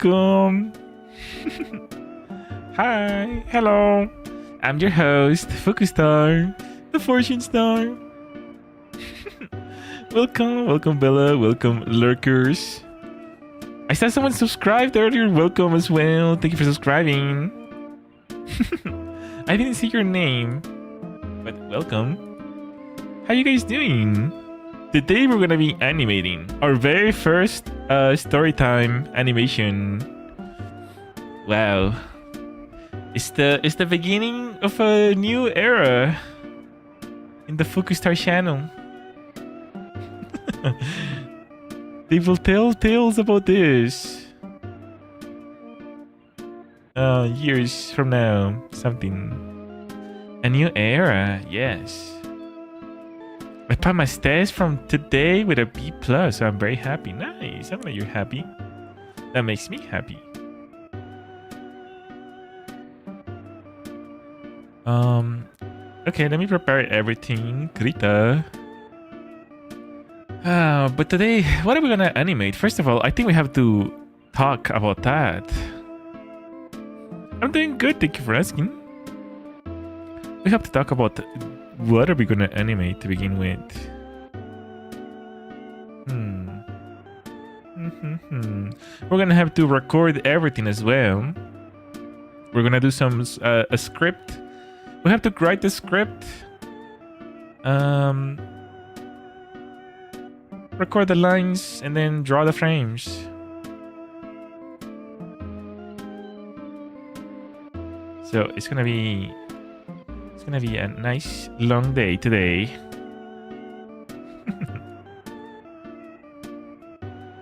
welcome. Hi, hello. I'm your host, Fukustar, the fortune star. Welcome Bella, welcome lurkers. I saw someone subscribed earlier, welcome as well. Thank you for subscribing. I didn't see your name, but welcome. How you guys doing? Today we're gonna be animating our very first Storytime animation. Wow. It's the beginning of a new era in the Fukustar channel. They will tell tales about this years from now. Something. A new era, yes. I passed my test from today with a B+, so I'm very happy. Nice. I'm glad you're happy. That makes me happy. Okay, let me prepare everything. Krita. But today, what are we gonna animate? First of all, I think we have to talk about that. I'm doing good, thank you for asking. We have to talk about what are we gonna animate to begin with. We're gonna have to record everything as well. We're gonna do some a script. We have to write the script. Record the lines and then draw the frames. So it's gonna be a nice long day today.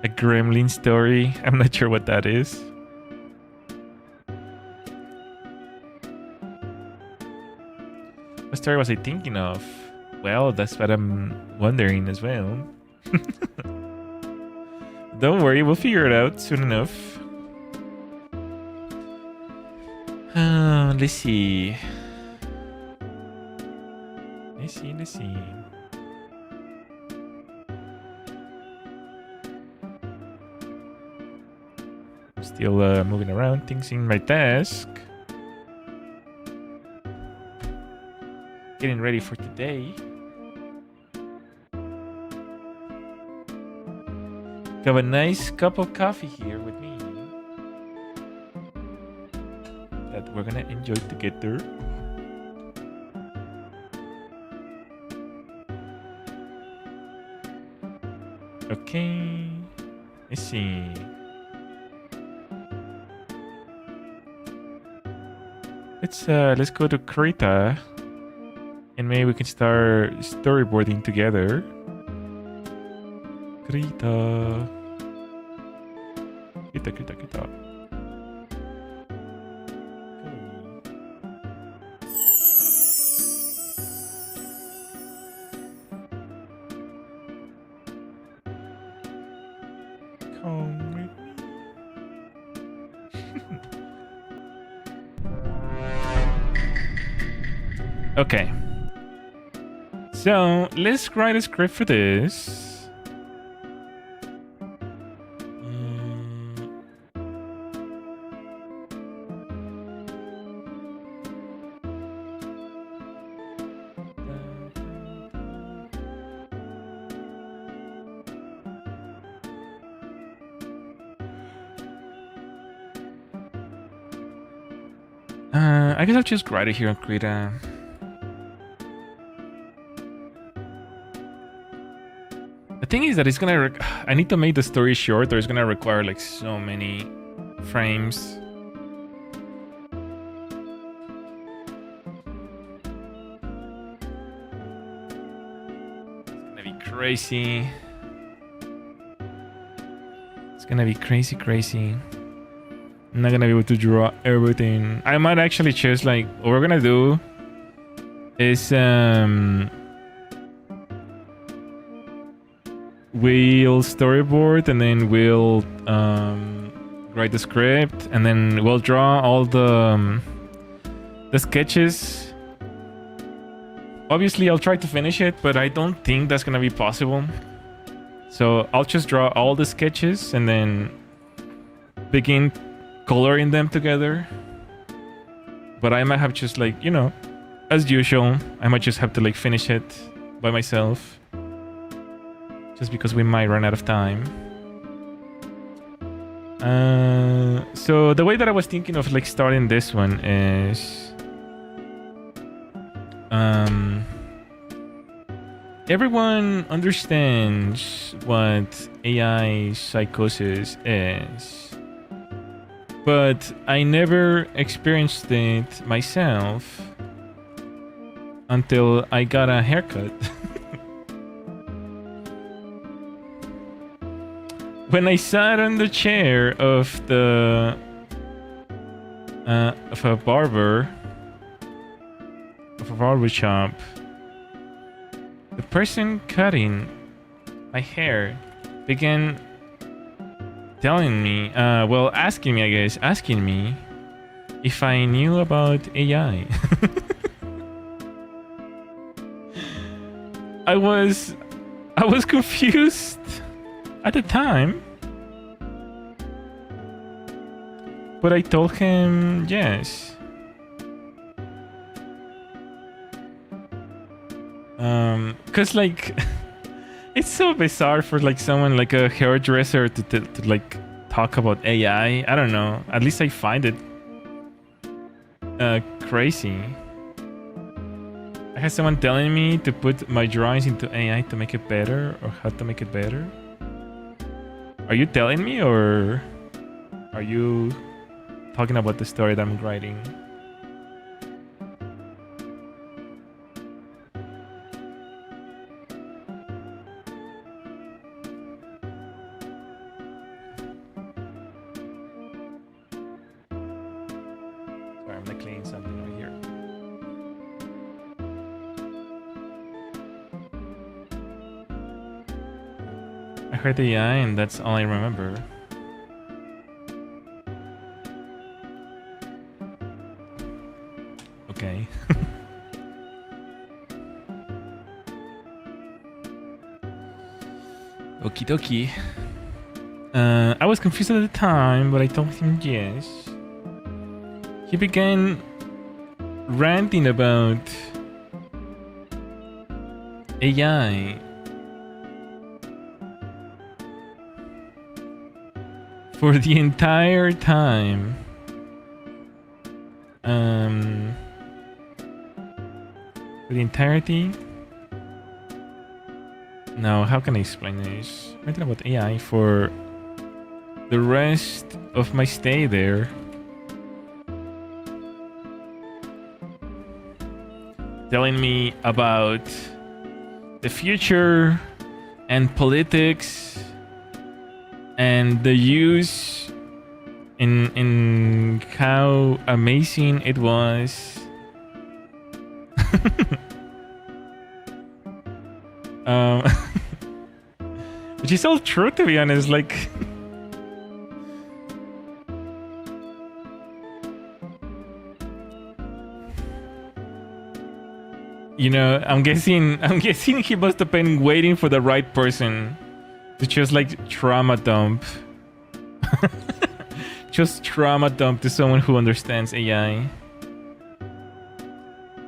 A gremlin story. I'm not sure what that is. What story was I thinking of? Well, that's what I'm wondering as well. Don't worry, we'll figure it out soon enough. Let's see. Let's see. I'm still moving around things in my desk. Getting ready for today. Have a nice cup of coffee here with me that we're gonna enjoy together. Okay, let's see. Let's go to Krita, and maybe we can start storyboarding together. Krita. Krita. Come with me. Okay. So let's write a script for this. I guess I'll just write it here on Krita. The thing is that it's gonna I need to make the story short, or it's gonna require like so many frames. It's gonna be crazy. It's gonna be crazy. I'm not gonna be able to draw everything. I might actually choose like what we're gonna do is we'll storyboard and then we'll write the script and then we'll draw all the sketches. Obviously I'll try to finish it, but I don't think that's gonna be possible. So I'll just draw all the sketches and then begin coloring them together. But I might have just like, you know, as usual, I might just have to like finish it by myself. Just because we might run out of time. So the way that I was thinking of like starting this one is everyone understands what AI psychosis is, but I never experienced it myself until I got a haircut. When I sat on the chair of a barber shop, the person cutting my hair began telling me, asking me if I knew about AI. I was confused at the time, but I told him yes. Cause like it's so bizarre for like someone like a hairdresser to like talk about AI. I don't know. At least I find it crazy. I had someone telling me to put my drawings into AI to make it better, or how to make it better. Are you telling me, or are you talking about the story that I'm writing? Sorry, I'm like cleaning something over here. I heard AI and that's all I remember. Okay. Okie dokie. I was confused at the time, but I told him yes. He began ranting about AI for the entire time. For the entirety? No, how can I explain this? I'm talking about AI for the rest of my stay there. Telling me about the future and politics and the use in how amazing it was. Which is all true, to be honest. Like, you know, I'm guessing he must have been waiting for the right person to just like trauma dump. Just trauma dump to someone who understands AI.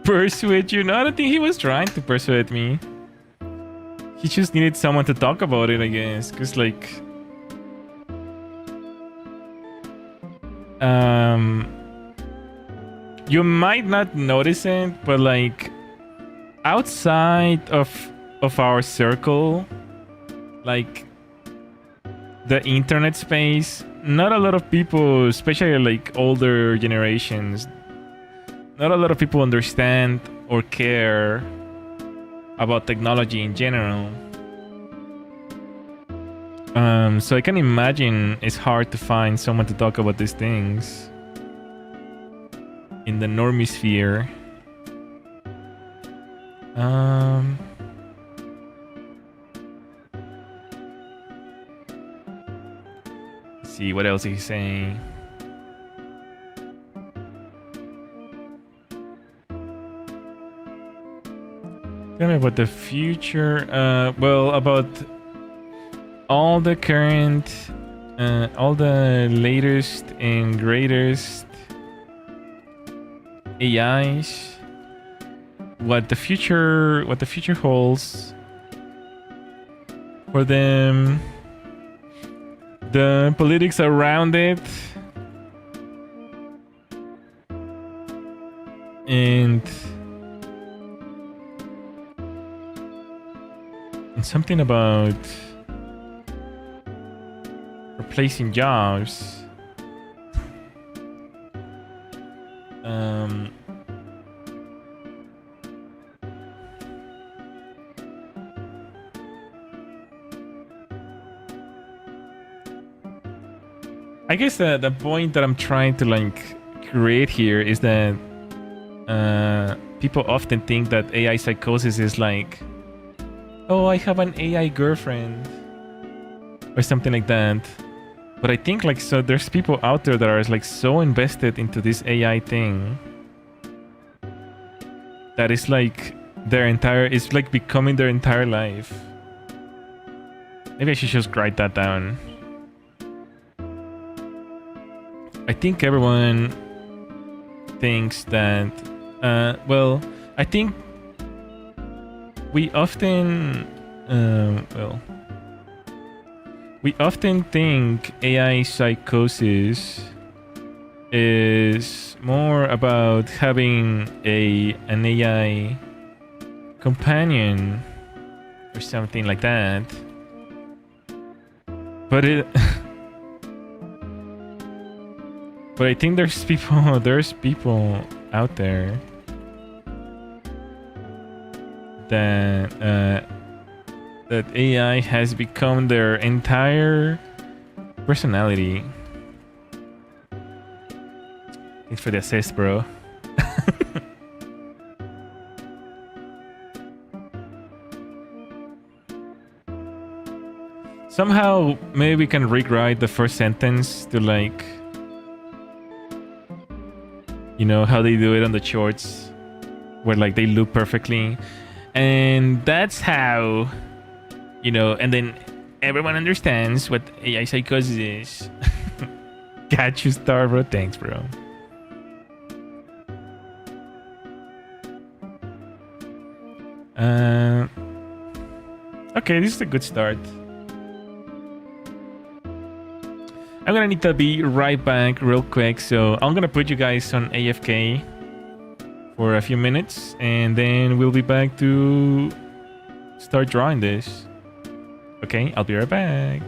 Persuade you? No, I don't think he was trying to persuade me. He just needed someone to talk about it, I guess. Cause like, you might not notice it, but like, outside of our circle, like the internet space, not a lot of people, especially like older generations, not a lot of people understand or care about technology in general. So I can imagine it's hard to find someone to talk about these things in the normie sphere. Let's see what else he's saying. Tell me about the future. Well, about all the current all the latest and greatest AIs, what the future holds for them, the politics around it, and something about replacing jobs. I guess the point that I'm trying to like create here is that people often think that AI psychosis is like, oh, I have an AI girlfriend or something like that. But I think like, so there's people out there that are like so invested into this AI thing that is like it's like becoming their entire life. Maybe I should just write that down. I think everyone thinks that, well, I think we often, we often think AI psychosis is more about having an AI companion or something like that. But but I think there's people out there that that AI has become their entire personality. Thanks for the assist, bro. Somehow, maybe we can rewrite the first sentence to like, you know, how they do it on the shorts, where like they loop perfectly. And that's how, you know, and then everyone understands what AI psychosis is. Got you, Star, bro. Thanks, bro. Okay, this is a good start. I'm gonna need to be right back real quick, so I'm gonna put you guys on AFK for a few minutes, and then we'll be back to start drawing this. Okay, I'll be right back.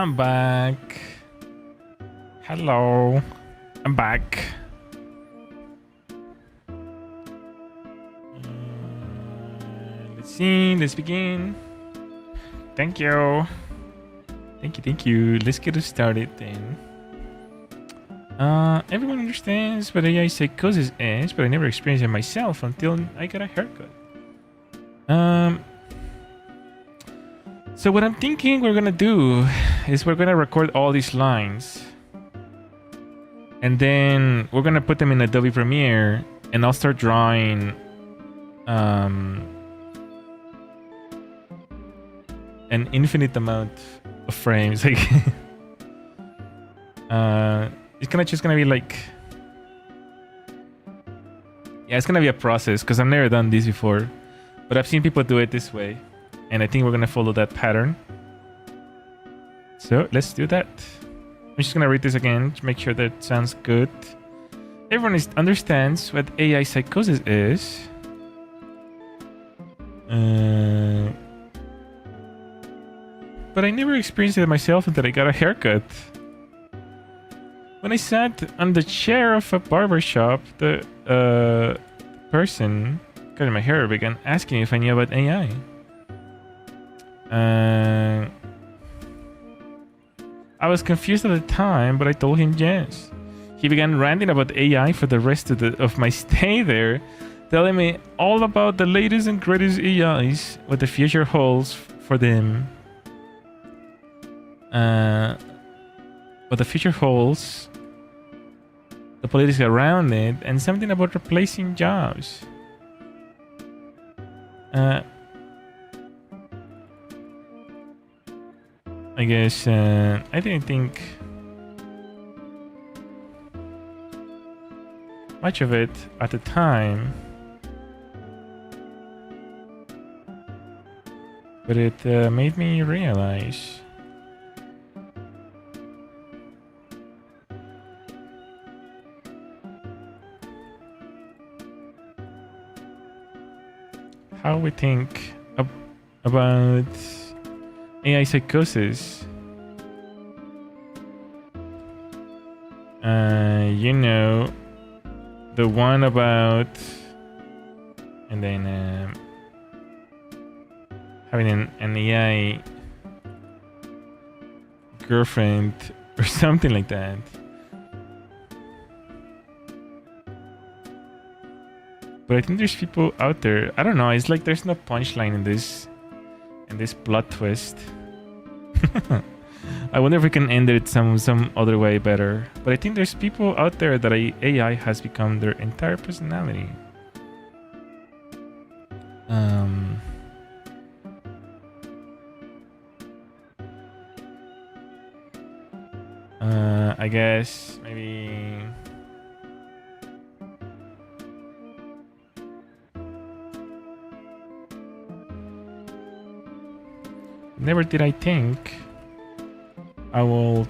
I'm back. Hello. I'm back. Let's see. Let's begin. Thank you. Thank you. Let's get it started then. Everyone understands what AI psychosis is, but I never experienced it myself until I got a haircut. So what I'm thinking we're gonna do is we're gonna record all these lines. And then we're gonna put them in Adobe Premiere and I'll start drawing an infinite amount of frames. Like it's just gonna be like, yeah, it's gonna be a process because I've never done this before, but I've seen people do it this way, and I think we're gonna follow that pattern. So let's do that. I'm just gonna read this again to make sure that it sounds good. Everyone understands what AI psychosis is. But I never experienced it myself until I got a haircut. When I sat on the chair of a barbershop, the person cutting my hair began asking me if I knew about AI. I was confused at the time, but I told him yes. He began ranting about AI for the rest of my stay there, telling me all about the latest and greatest AIs, what the future holds for them. What the future holds, the politics around it, and something about replacing jobs. I guess I didn't think much of it at the time, but it made me realize how we think about AI psychosis. You know, the one about, and then having an AI girlfriend or something like that. But I think there's people out there. I don't know. It's like there's no punchline in this plot twist. I wonder if we can end it some other way better. But I think there's people out there that AI has become their entire personality. I guess maybe. Never did I think I would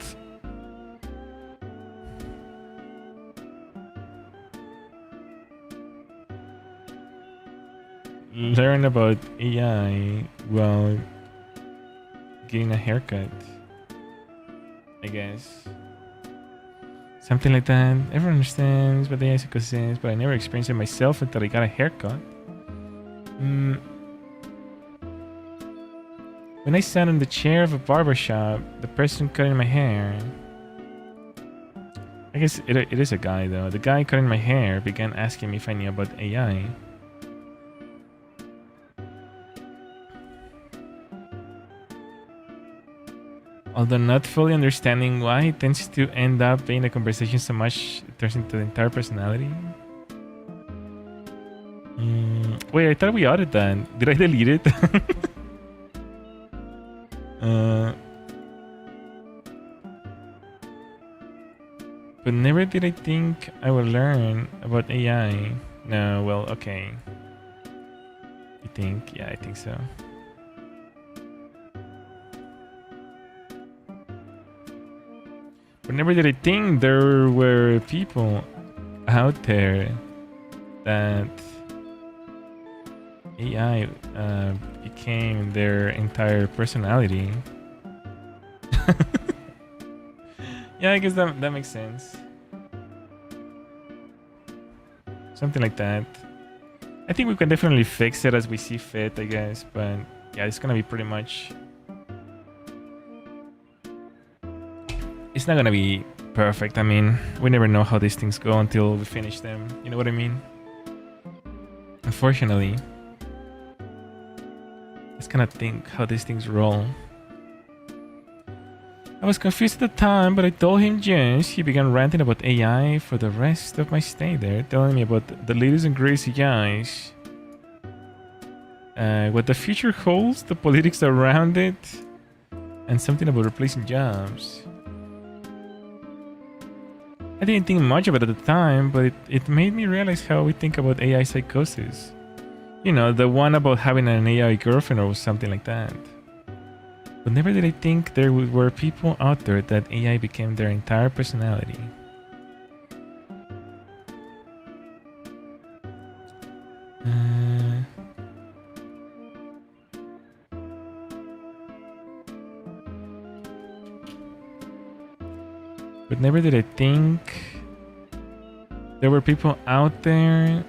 learn about AI while getting a haircut. I guess. Something like that. Everyone understands what AI psychosis is, but I never experienced it myself until I got a haircut. When I sat in the chair of a barbershop, the person cutting my hair... I guess it is a guy though. The guy cutting my hair began asking me if I knew about AI. Although not fully understanding why, it tends to end up being a conversation so much it turns into the entire personality. Wait, I thought we audited that. Did I delete it? But never did I think I would learn about AI. No, well, okay. You think? Yeah, I think so. But never did I think there were people out there that AI became their entire personality. Yeah, I guess that makes sense. Something like that. I think we can definitely fix it as we see fit, I guess. But yeah, it's gonna be pretty much... It's not gonna be perfect. I mean, we never know how these things go until we finish them. You know what I mean? Unfortunately. Just kind of think how these things roll. I was confused at the time, but I told him yes. He began ranting about AI for the rest of my stay there, telling me about the latest and greatest AIs. What the future holds, the politics around it, and something about replacing jobs. I didn't think much of it at the time, but it made me realize how we think about AI psychosis. You know, the one about having an AI girlfriend or something like that. But never did I think there were people out there that AI became their entire personality. But never did I think there were people out there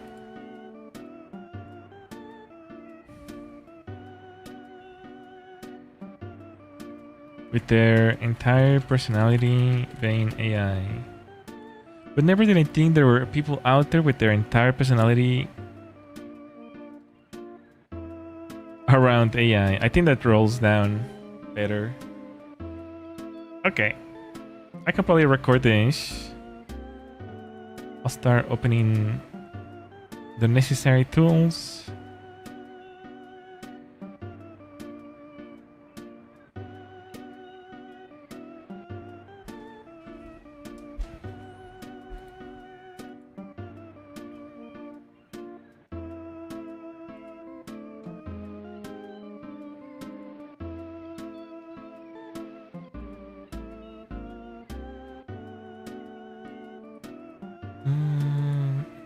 with their entire personality being AI. But never did I think there were people out there with their entire personality around AI. I think that rolls down better. Okay. I can probably record this. I'll start opening the necessary tools.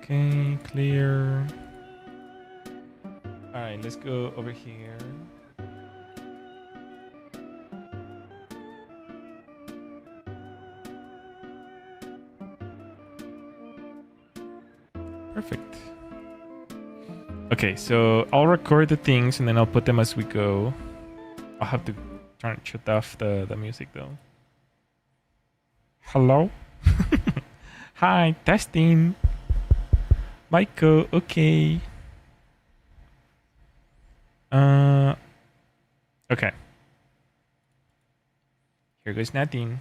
Okay, clear. All right, let's go over here. Perfect. Okay, so I'll record the things and then I'll put them as we go. I'll have to try and shut off the music though. Hello? Hi, testing. Michael, okay. Okay. Here goes nothing.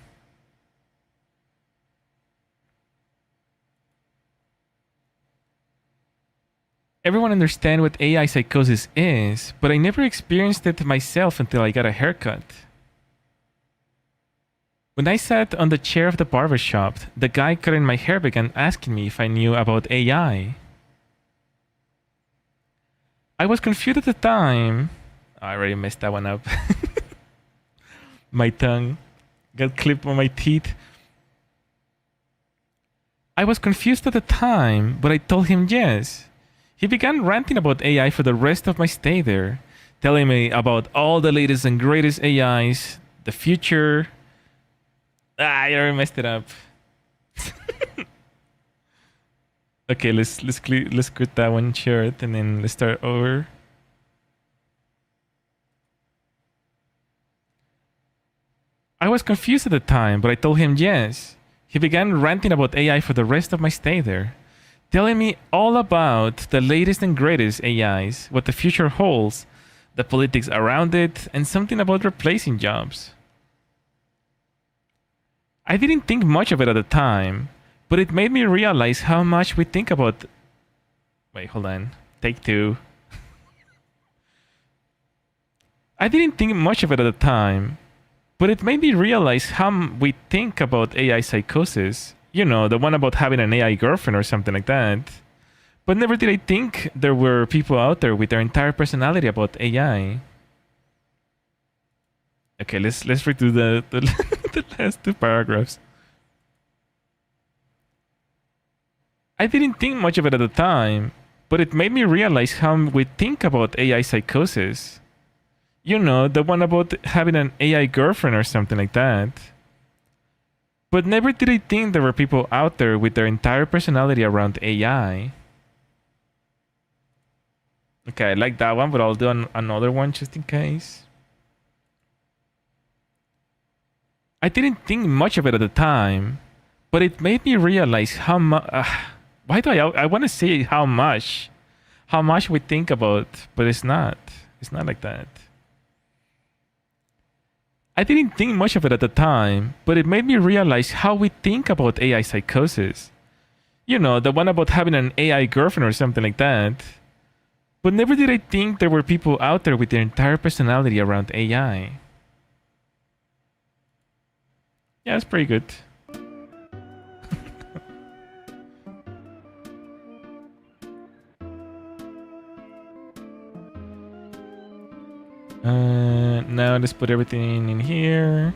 Everyone understands what AI psychosis is, but I never experienced it myself until I got a haircut. When I sat on the chair of the barbershop, the guy cutting my hair began asking me if I knew about AI. I was confused at the time. I already messed that one up. My tongue got clipped on my teeth. I was confused at the time, but I told him yes. He began ranting about AI for the rest of my stay there, telling me about all the latest and greatest AIs, the future. I already messed it up. Okay, let's quit that one short and then let's start over. I was confused at the time, but I told him yes. He began ranting about AI for the rest of my stay there, telling me all about the latest and greatest AIs, what the future holds, the politics around it, and something about replacing jobs. I didn't think much of it at the time, but it made me realize how much we think about... Wait, hold on. Take two. I didn't think much of it at the time, but it made me realize how we think about AI psychosis. You know, the one about having an AI girlfriend or something like that. But never did I think there were people out there with their entire personality about AI. Okay, let's redo the the last two paragraphs. I didn't think much of it at the time, but it made me realize how we think about AI psychosis. You know, the one about having an AI girlfriend or something like that. But never did I think there were people out there with their entire personality around AI. Okay, I like that one, but I'll do another one just in case. I didn't think much of it at the time, but it made me realize how much... why do I want to say how much we think about, but it's not. It's not like that. I didn't think much of it at the time, but it made me realize how we think about AI psychosis. You know, the one about having an AI girlfriend or something like that. But never did I think there were people out there with their entire personality around AI. Yeah, that's pretty good. Now let's put everything in here.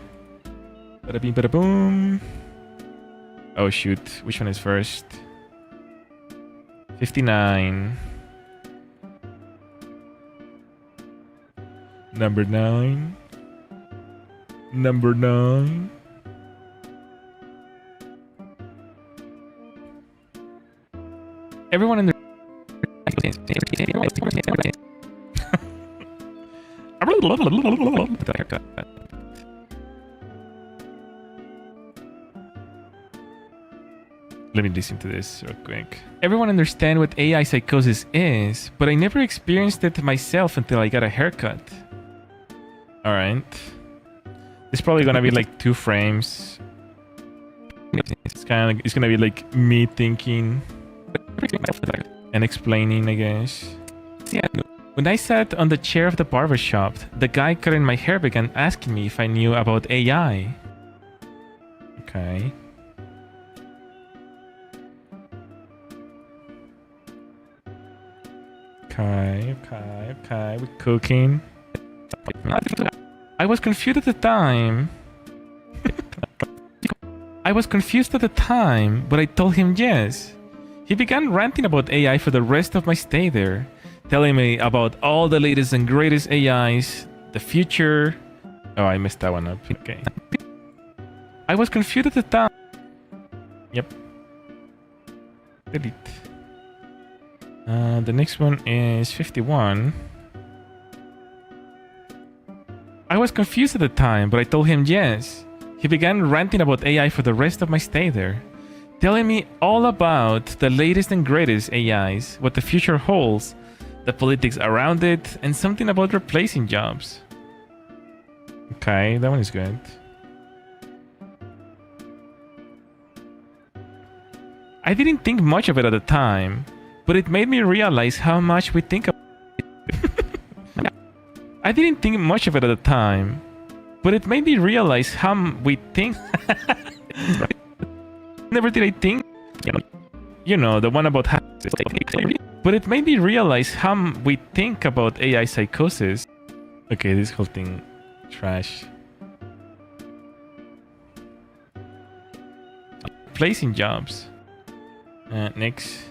Bada bing, bada boom. Oh shoot, which one is first? 59. Number 9. Number 9. Everyone in the Let me listen to this real quick. Everyone understand what AI psychosis is, but I never experienced it myself until I got a haircut. Alright. It's probably gonna be like 2 frames. It's gonna be like me thinking and explaining, I guess. Yeah. When I sat on the chair of the barbershop, the guy cutting my hair began asking me if I knew about AI. Okay. Okay. We're cooking. I was confused at the time. But I told him yes. He began ranting about AI for the rest of my stay there, telling me about all the latest and greatest AIs, the future. Oh, I messed that one up. Okay. I was confused at the time. Yep. Delete. The next one is 51. I was confused at the time, but I told him yes. He began ranting about AI for the rest of my stay there, telling me all about the latest and greatest AIs, what the future holds, the politics around it, and something about replacing jobs. Okay, that one is good. I didn't think much of it at the time, but it made me realize how much we think about it. I didn't think much of it at the time, but it made me realize how we think. Never did I think. You know, the one about how. But it made me realize how we think about AI psychosis. Okay, this whole thing, trash. Placing jobs. Next.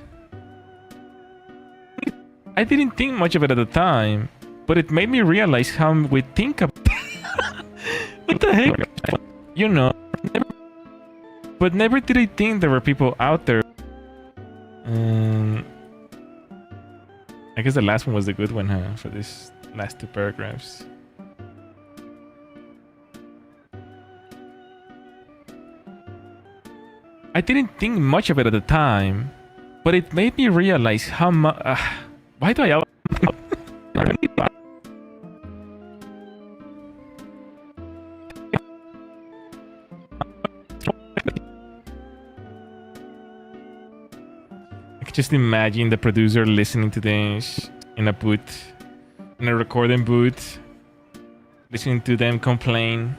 I didn't think much of it at the time, but it made me realize how we think about. What the heck? You know. But never did I think there were people out there. I guess the last one was the good one, huh? For this last 2 paragraphs. I didn't think much of it at the time, but it made me realize how much. Why do I? I could just imagine the producer listening to this in a booth, in a recording booth, listening to them complain.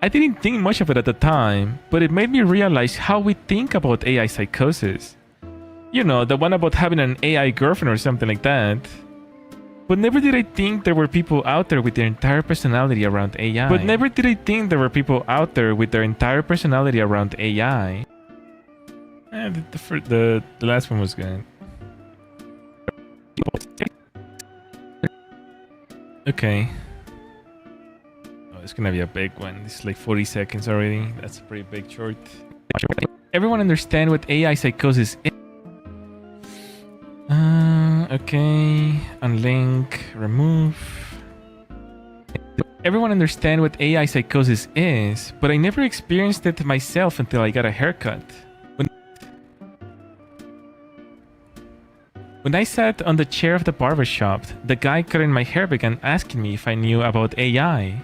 I didn't think much of it at the time, but it made me realize how we think about AI psychosis. You know, the one about having an AI girlfriend or something like that. But never did I think there were people out there with their entire personality around AI. The last one was good. Okay. Oh, it's gonna be a big one. It's like 40 seconds already. That's a pretty big short. Everyone understand what AI psychosis is? Okay. Unlink. Remove. Everyone understand what AI psychosis is, but I never experienced it myself until I got a haircut. When I sat on the chair of the barbershop, the guy cutting my hair began asking me if I knew about AI.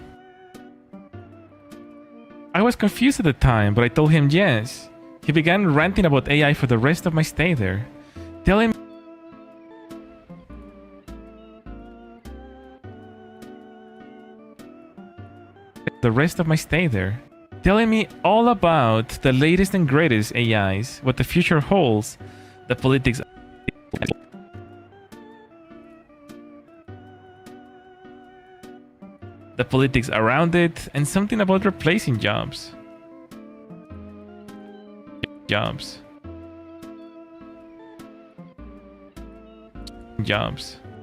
I was confused at the time, but I told him yes. He began ranting about AI for the rest of my stay there, telling me all about the latest and greatest AIs, what the future holds, the politics around it, and something about replacing jobs.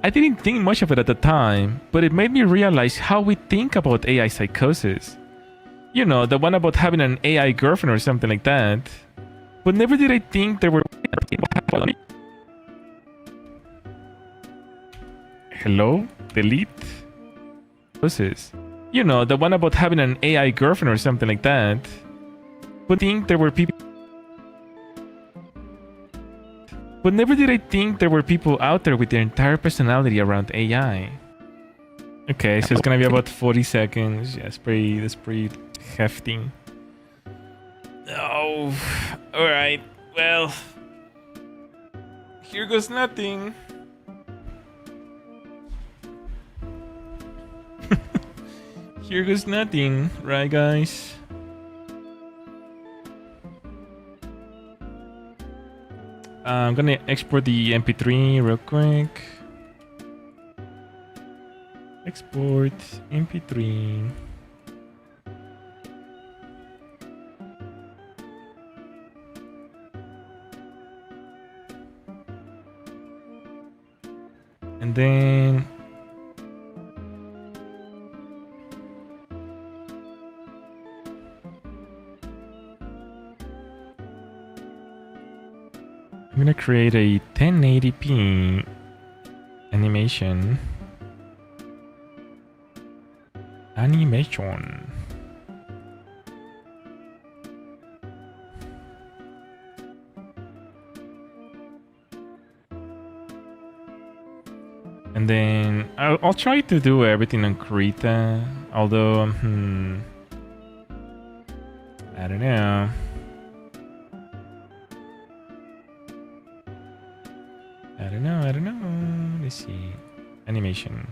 I didn't think much of it at the time, but it made me realize how we think about AI psychosis. You know, the one about having an AI girlfriend or something like that. But never did I think there were Hello? Delete? You know, the one about having an AI girlfriend or something like that. But never did I think there were people out there with their entire personality around AI. Okay, so it's gonna be about 40 seconds. Yeah, that's pretty hefty. Oh, alright. Well, here goes nothing. Here goes nothing, right guys? I'm gonna export the MP3 real quick. Export MP3. And then I'm gonna create a 1080p animation. And then I'll try to do everything on Krita, although I don't know. I don't know. Let's see. Animation.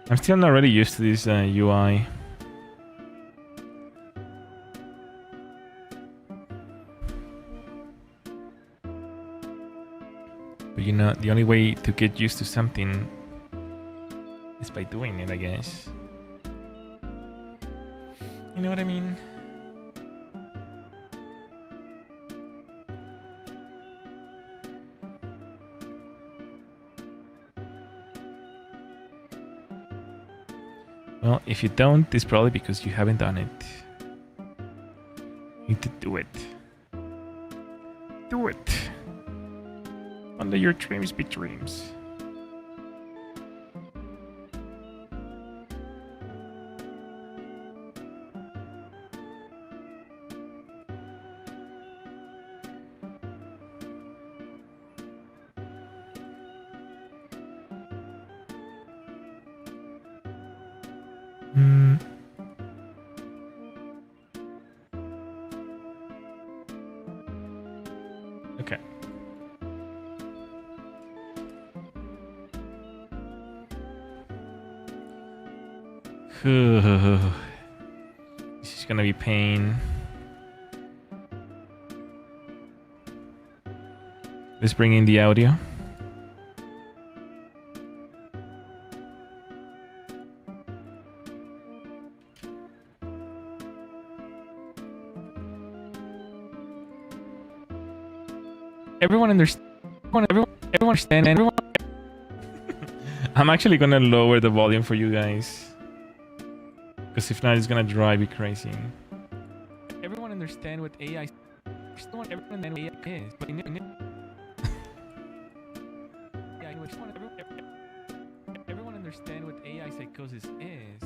I'm still not really used to this UI. But you know, the only way to get used to something is by doing it, I guess. You know what I mean? Well, if you don't, it's probably because you haven't done it. You need to do it. Do it. Don't let your dreams be dreams. Okay. This is gonna be pain. Let's bring in the audio. Everyone understand. Everyone understand. Everyone. I'm actually gonna lower the volume for you guys, Because if not, it's gonna drive you crazy. Everyone understand what AI is. Everyone understand what AI is. But yeah, I just want everyone understand what AI psychosis is.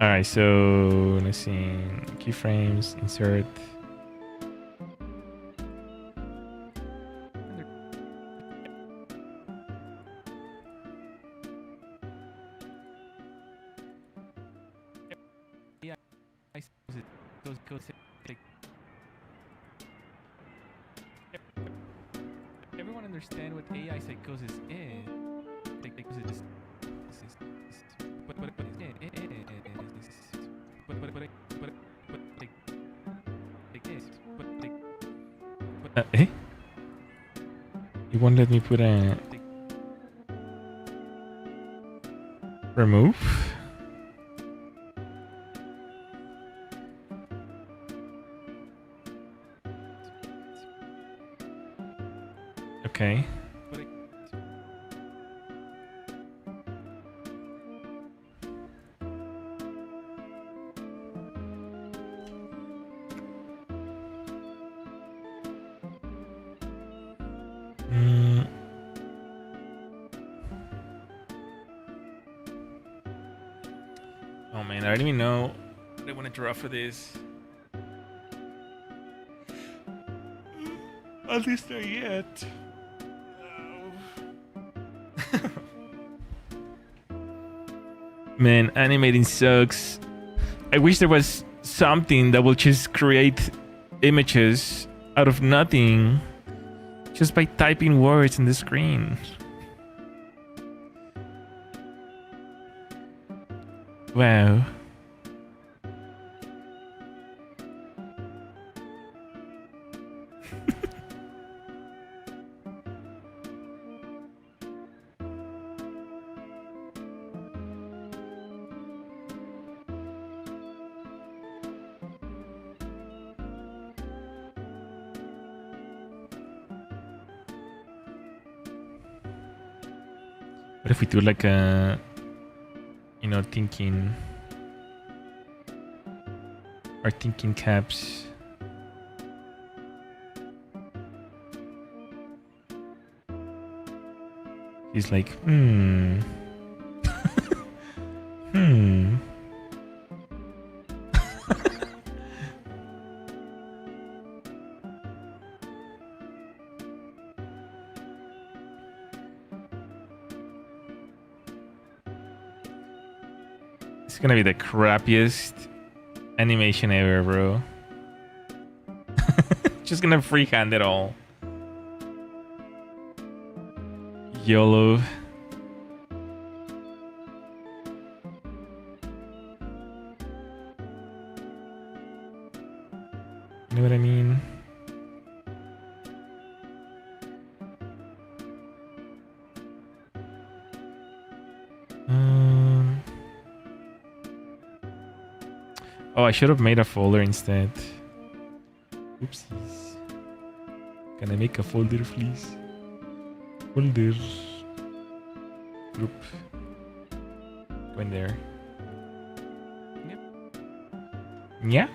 All right, so let's see. Keyframes, insert. Everyone understand what AI psychosis is. Eh? You won't let me put a remove? Okay. Oh man, I don't even know what I want to draw for this. At least not yet. Man, animating sucks. I wish there was something that will just create images out of nothing just by typing words in the screen. Wow. What if we do like a, you know, thinking, or thinking caps? He's like, hmm. Hmm. It's gonna be the crappiest animation ever, bro. Just gonna freehand it all. YOLO. You know what I mean? Oh, I should have made a folder instead. Oopsies. Can I make a folder, please? Folder. Group. Go in there. Yeah?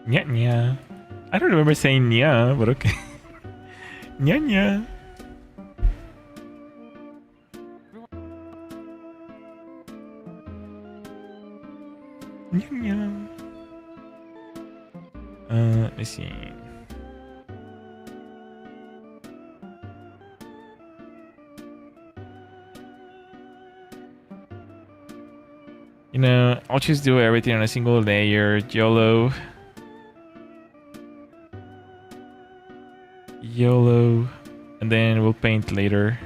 Nya nya. I don't remember saying nya, but okay. Nya nya. Nya nya. Let me see. You know, I'll just do everything on a single layer, YOLO. YOLO. And then we'll paint later.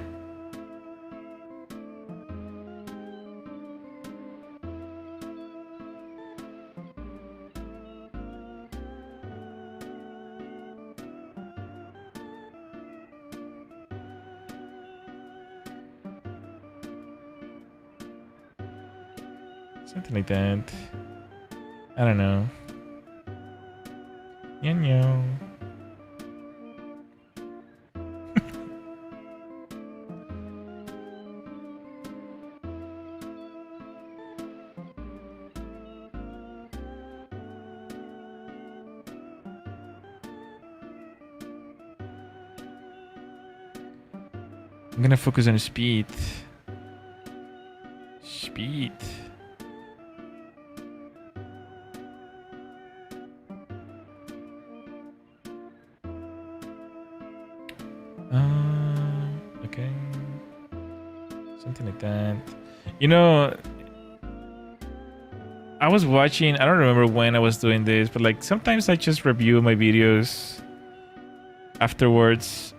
Something like that. I don't know. Nyo. I'm gonna focus on speed. Speed. Okay. Something like that. You know, I was watching, I don't remember when I was doing this, but like sometimes I just review my videos afterwards.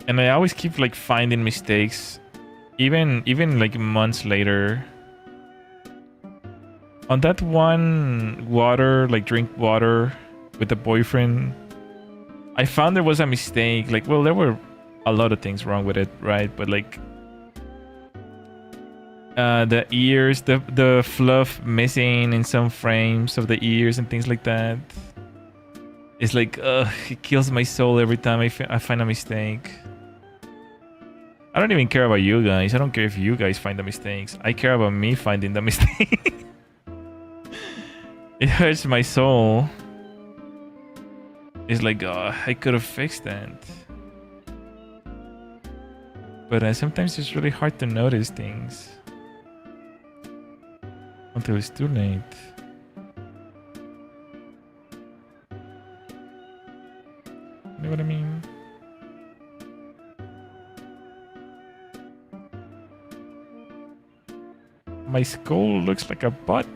And I always keep like finding mistakes, even like months later. On that one water, like drink water with the boyfriend, I found there was a mistake. Like, well, there were a lot of things wrong with it, right? But like the ears, the fluff missing in some frames of the ears and things like that. It's like, it kills my soul every time I find a mistake. I don't even care about you guys. I don't care if you guys find the mistakes. I care about me finding the mistake. It hurts my soul. It's like, oh, I could have fixed that. But sometimes it's really hard to notice things until it's too late. You know what I mean? My skull looks like a butt.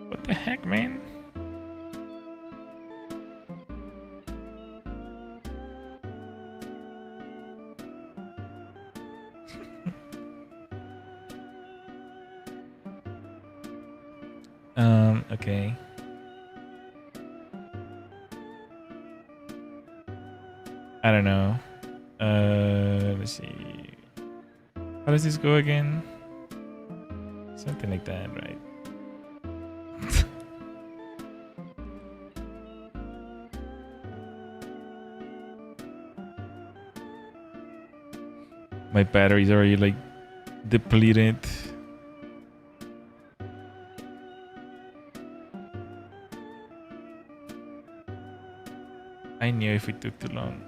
What the heck, man? Okay. I don't know. Let's see. How does this go again? Something like that, right? My battery's already like depleted. I knew if it took too long,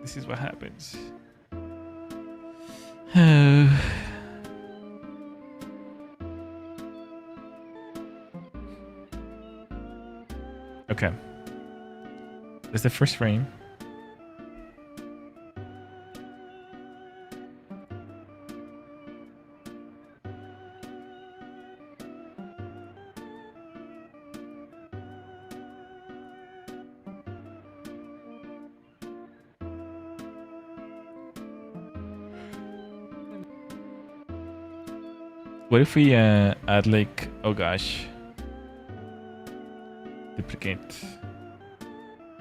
this is what happens. Okay. That's the first frame. What if we add like, oh gosh, duplicate.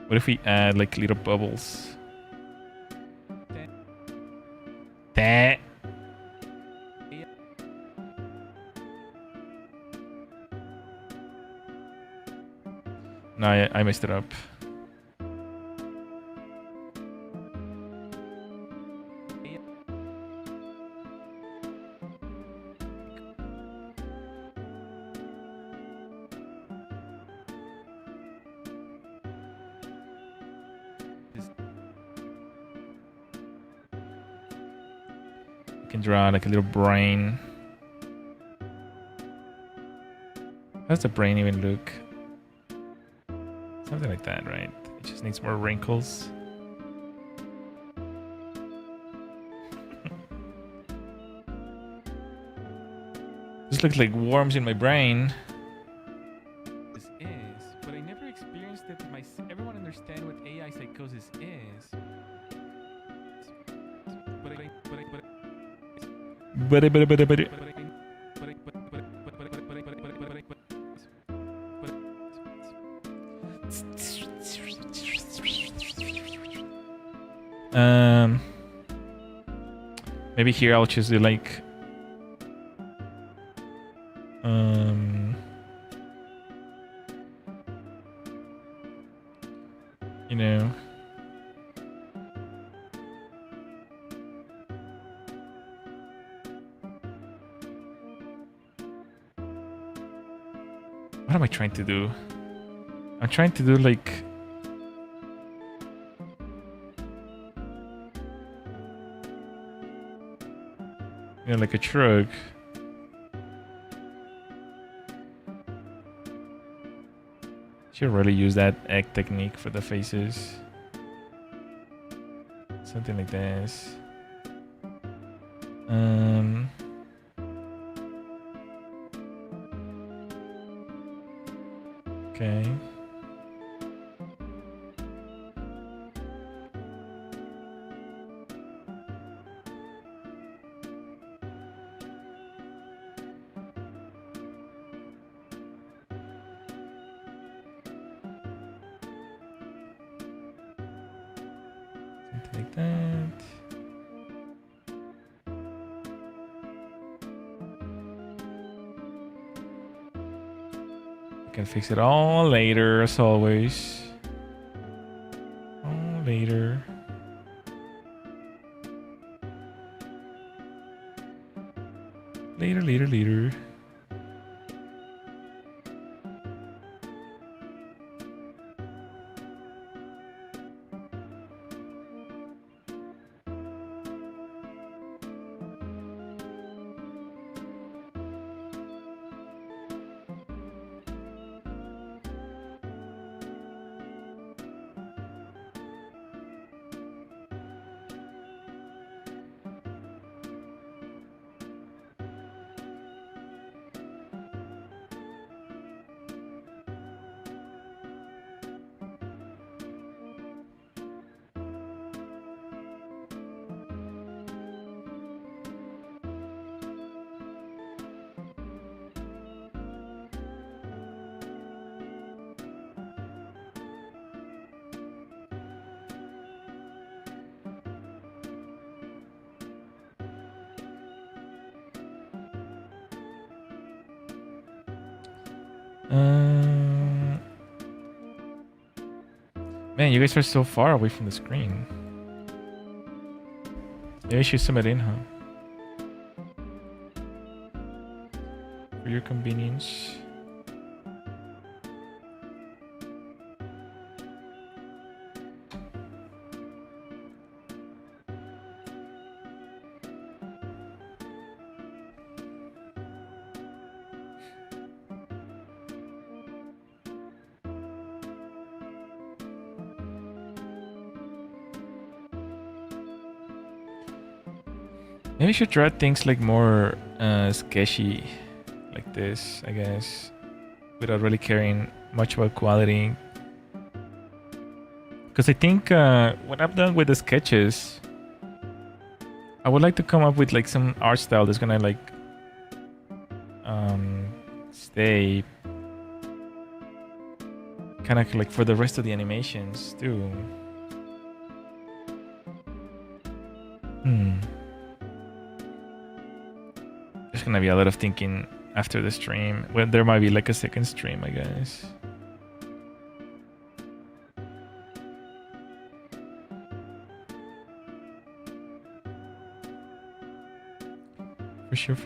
What if we add like little bubbles? That. No, I messed it up. Can draw like a little brain. How does the brain even look? Something like that, right? It just needs more wrinkles. This looks like worms in my brain. This is, but I never experienced it. Everyone understand what AI psychosis is. Maybe here I'll choose the like you know, what am I trying to do? I'm trying to do like You know, like a truck. Should really use that egg technique for the faces. Something like this. Okay. Something like that. I can fix it all later, as always. All later. Later. Man, you guys are so far away from the screen. Maybe I should zoom it in, huh? For your convenience. Maybe I should draw things like more sketchy, like this, I guess, without really caring much about quality. Because I think when I'm done with the sketches, I would like to come up with like some art style that's gonna like stay kind of like for the rest of the animations too. There's gonna be a lot of thinking after the stream. Well, there might be like a second stream, I guess. For sure.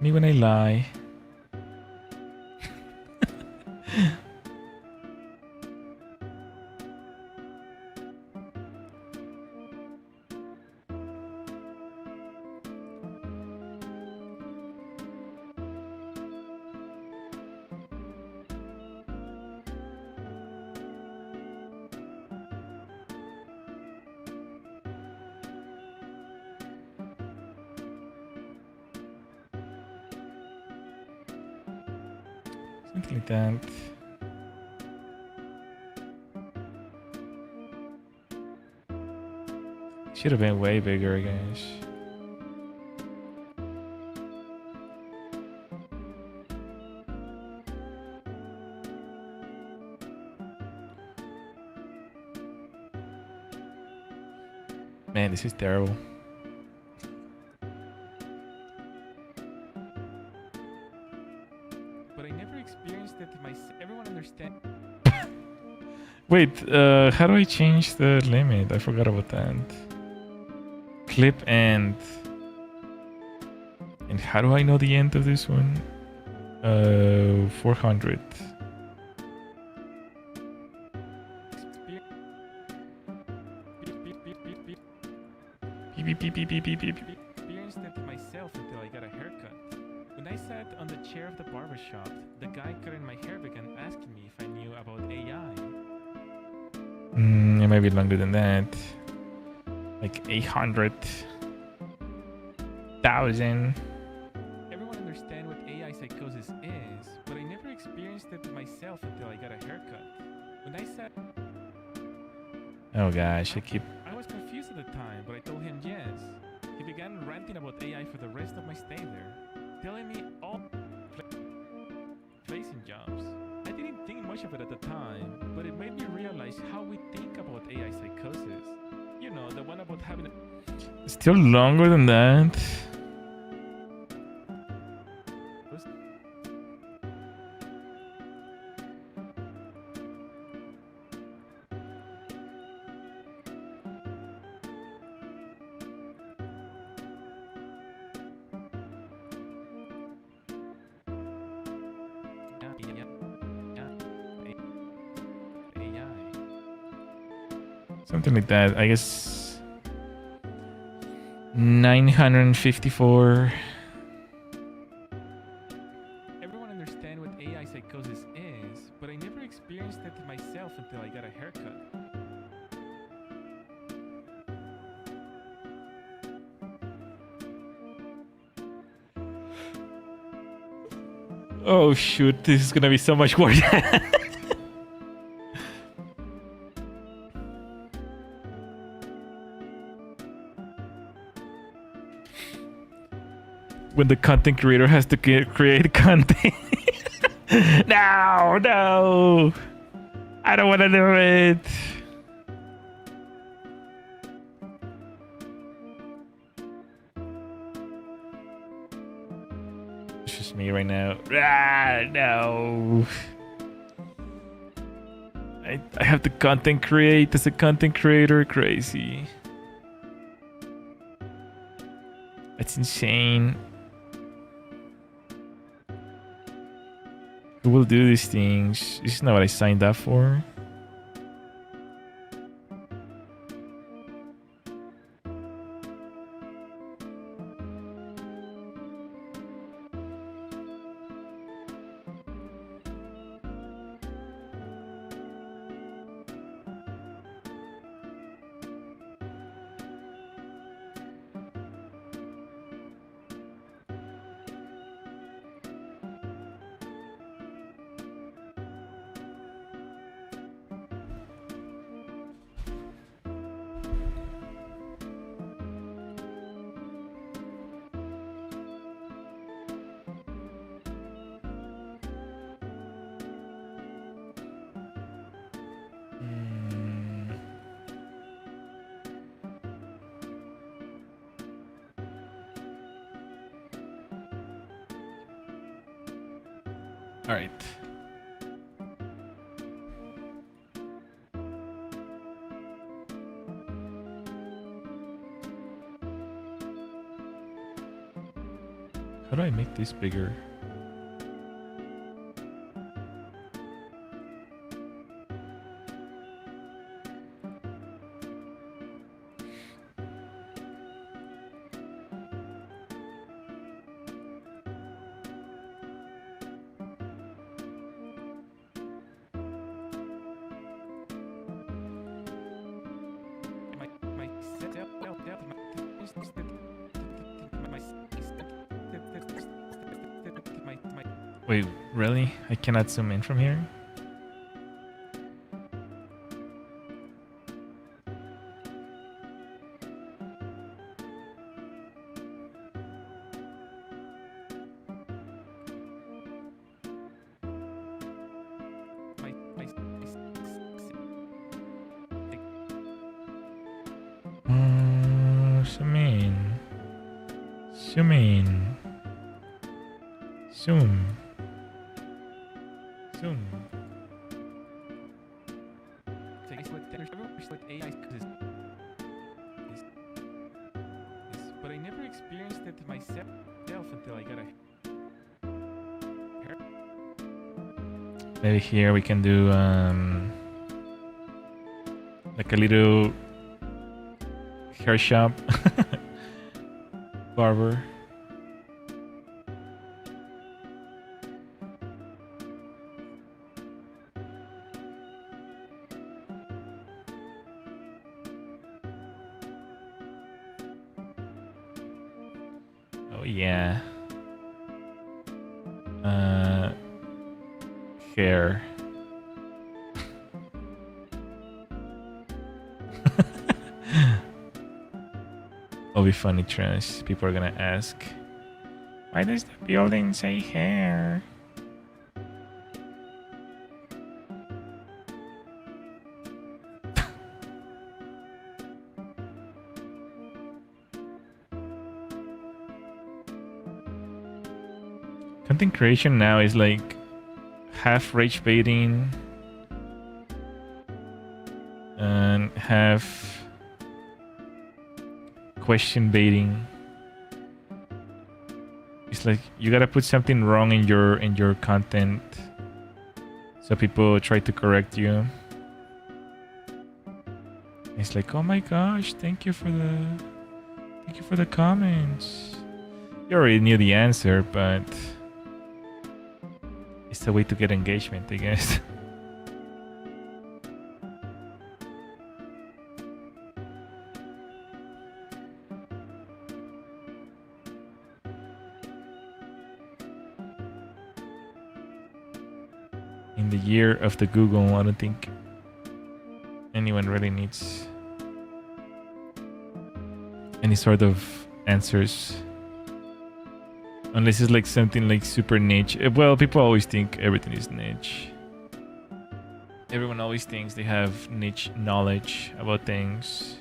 Me when I lie. Something like that. Should have been way bigger, I guess. Man, this is terrible. But I never experienced it myself. Everyone understands. Wait, how do I change the limit? I forgot about that. Clip end. And how do I know the end of this one? 400. Experienced it myself until I got a haircut. When I sat on the chair of the barbershop, the guy cutting my hair began asking me if I knew about AI. It might be longer than that. Like 800,000. Everyone understands what AI psychosis is, but I never experienced it myself until I got a haircut. When I sat... Oh gosh, I was confused at the time, but I told him yes. He began ranting about AI for the rest of my stay there, telling me all placing jobs. I didn't think much of it at the time, but it made me realize how we think about AI psychosis. You know, the one about having a... Still longer than that. Something like that. I guess 954. Everyone understands what AI psychosis is, but I never experienced it myself until I got a haircut. Oh shoot, this is gonna be so much work. When the content creator has to create content. No! I don't want to do it. It's just me right now. No. I have to content create as a content creator. Crazy. That's insane. Who will do these things? This is not what I signed up for. All right. How do I make this bigger? Wait, really? I cannot zoom in from here? Zoom in. Zoom in. Zoom. Zoom. But I never experienced it myself until I got a hair. Maybe here we can do like a little hair shop. Barber. Oh yeah. Hair. It'll be funny, Trash. People are gonna ask, why does the building say hair? Content creation now is like half rage baiting and half question baiting. It's like you gotta put something wrong in your content so people try to correct you. It's like, oh my gosh, thank you for the comments. You already knew the answer, but it's a way to get engagement, I guess. In the year of the Google, I don't think anyone really needs any sort of answers. Unless it's like something like super niche. Well, people always think everything is niche. Everyone always thinks they have niche knowledge about things.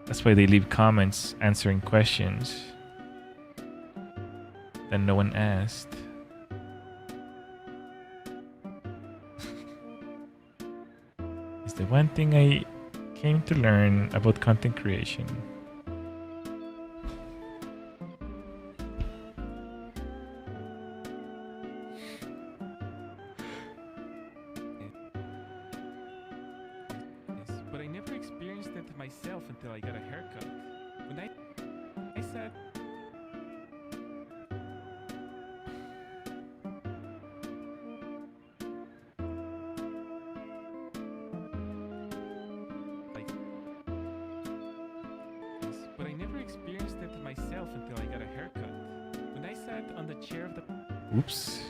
That's why they leave comments answering questions that no one asked. It's the one thing I came to learn about content creation. But I never experienced it myself until I got a haircut. When I said but I never experienced it myself until I got a haircut. When I sat on the chair of the oops.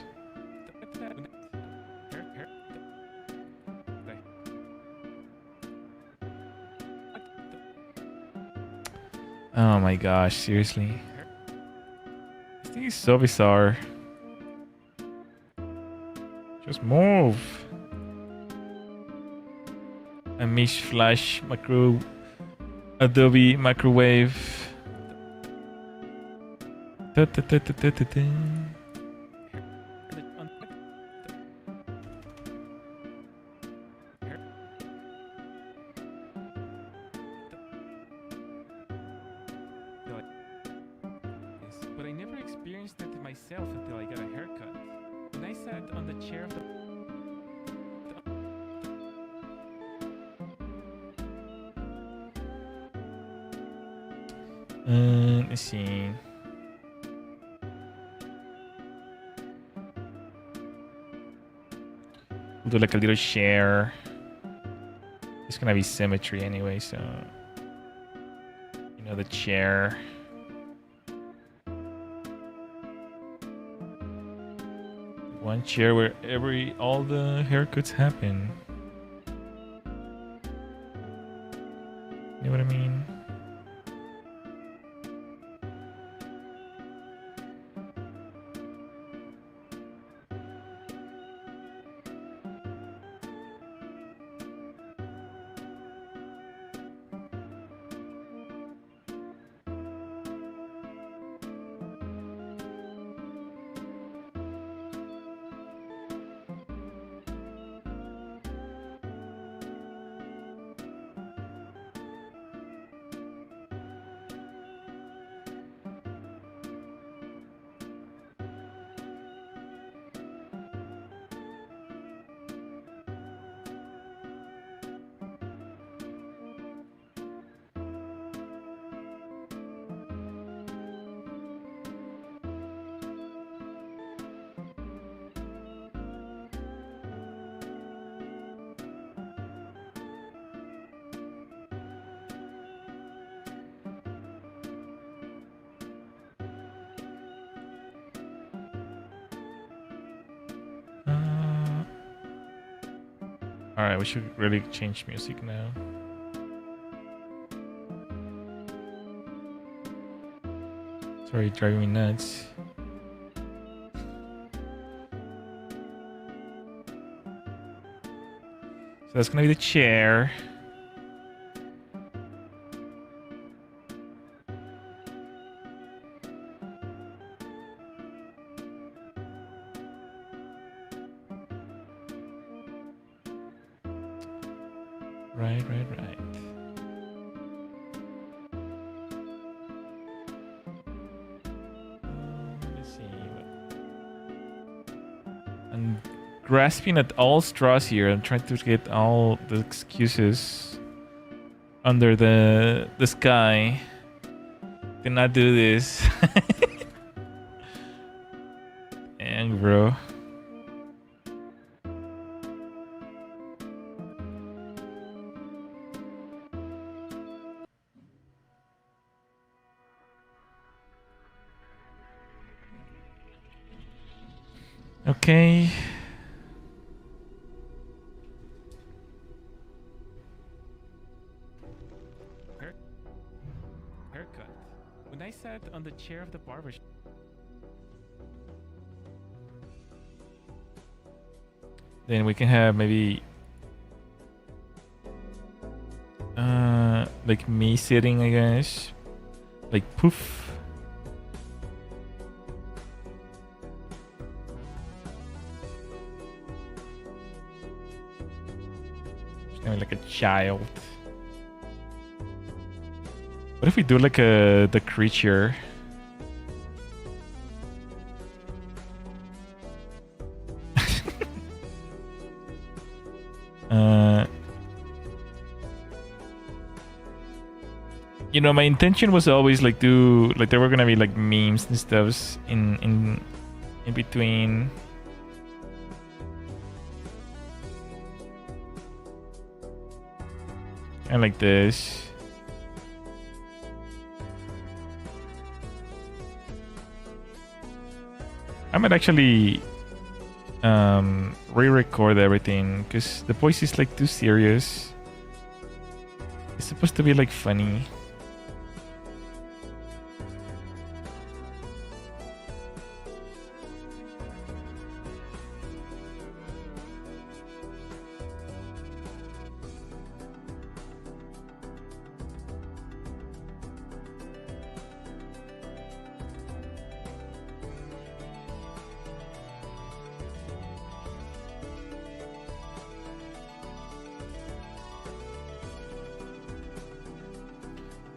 Oh my gosh, seriously. This thing is so bizarre. Just move. A mesh flash macro Adobe microwave. Da, da, da, da, da, da, da. But I never experienced it myself until I got a haircut. When I sat on the chair of the let's see. We'll do like a little share. It's gonna be symmetry anyway, so you know the chair. One chair where all the haircuts happen. You know what I mean? All right, we should really change music now. Sorry, driving me nuts. So that's gonna be the chair. Right. Let's see. I'm grasping at all straws here. I'm trying to get all the excuses under the sky. Did not do this. Dang, bro. Okay. Haircut. When I sat on the chair of the barber shop. Then we can have maybe like me sitting, I guess. Like poof. Like a child. What if we do like the creature? You know, my intention was always like do like there were gonna be like memes and stuffs in between. And like this. I might actually re-record everything because the voice is like too serious. It's supposed to be like funny.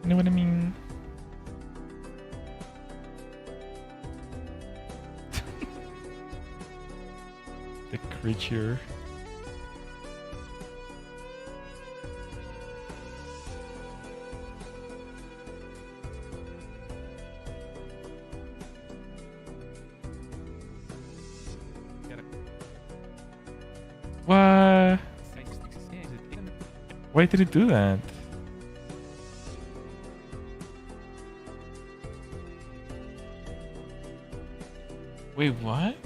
You know what I mean? The creature. What? Why did it do that? Wait, what?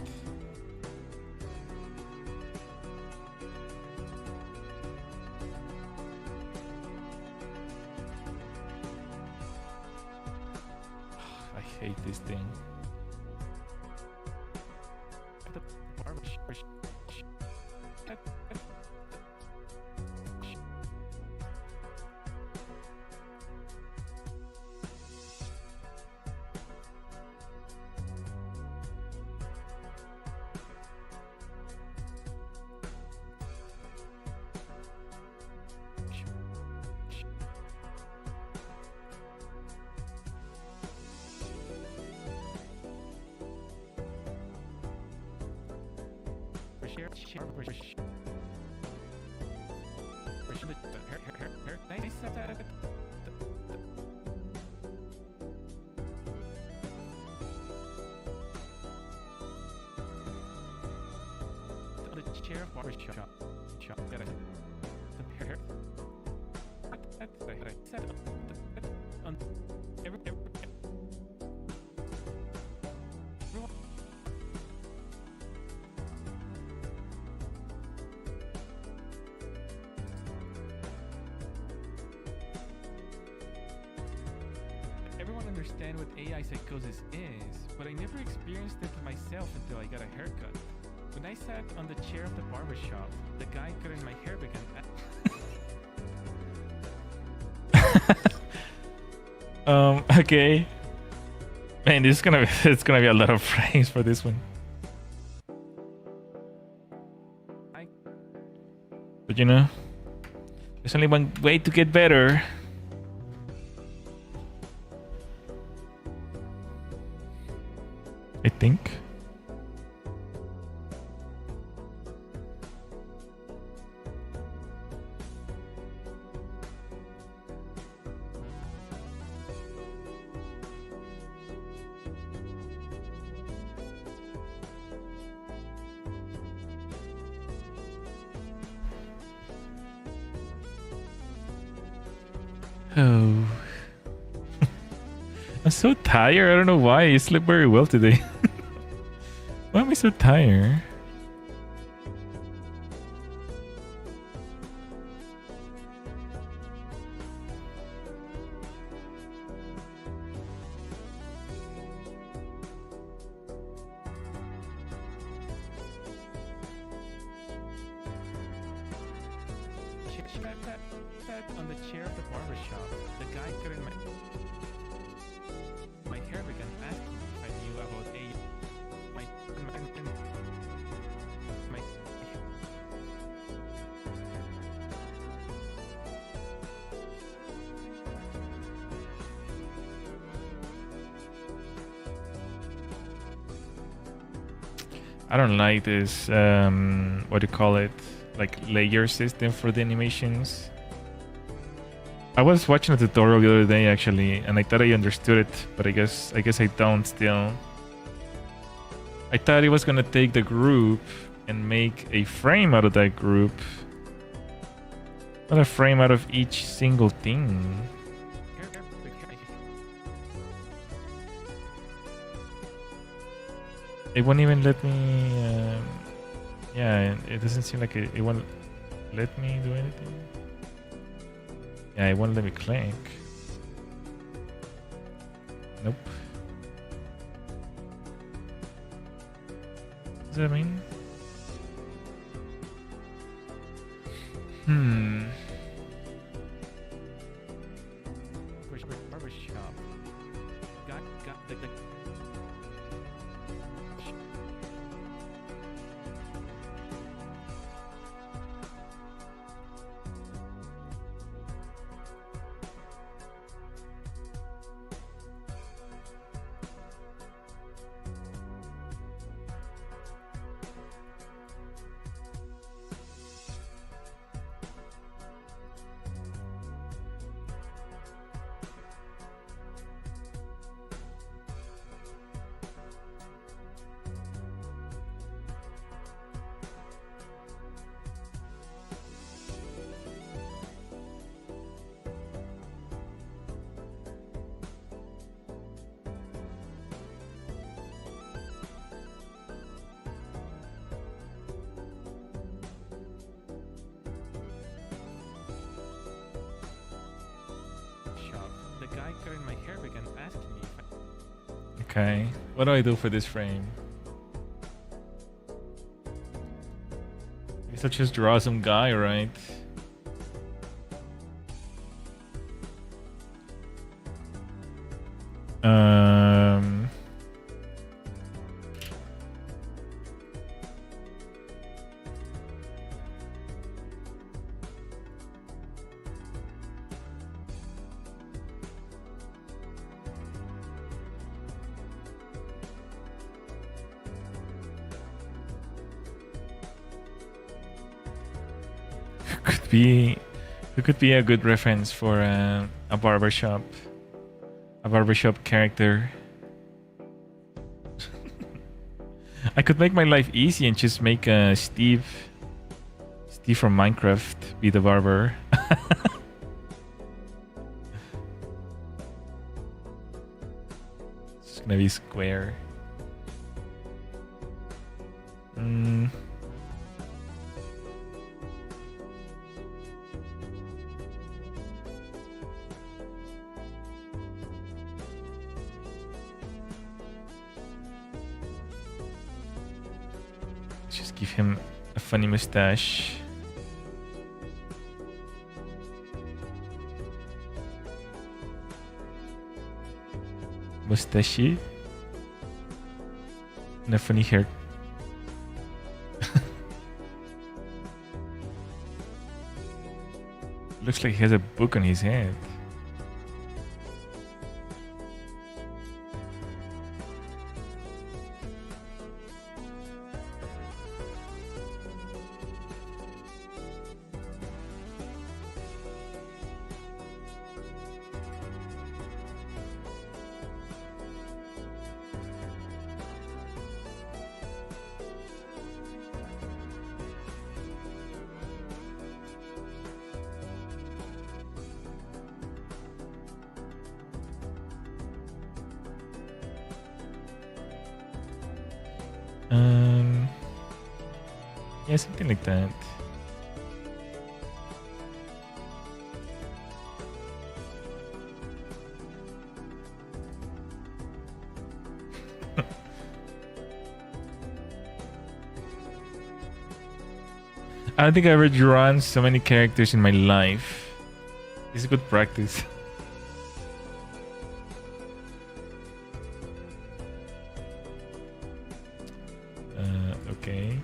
I hate this thing. everyone understand what AI psychosis is, but I never experienced it myself until I got a haircut. When I sat on the chair of the barbershop, the guy cutting my hair began. Okay. Man, this is gonna be, it's gonna be a lot of frames for this one. But you know, there's only one way to get better. I think. Oh. I'm so tired. I don't know why. I slept very well today. Why am I so tired? On the chair of the barbershop, the guy cutting my hair began asking me if I knew about AI. I don't like this, what do you call it? Like layer system for the animations. I was watching a tutorial the other day actually, and I thought I understood it, but I guess I don't still. I thought it was gonna take the group and make a frame out of that group. Not a frame out of each single thing. It won't even let me... yeah, it doesn't seem like it won't let me do anything. Yeah, it won't let me click. Nope. What does that mean? Barbershop. Got the guy cutting my hair began asking me if I... Okay, what do I do for this frame? I guess I'll just draw some guy, right? Who could be a good reference for a barbershop character? I could make my life easy and just make Steve from Minecraft be the barber. It's gonna be square. Just give him a funny mustache. Mustache. And a funny hair. Looks like he has a book on his head. Yeah, something like that. I don't think I've ever drawn so many characters in my life. It's a good practice. Okay.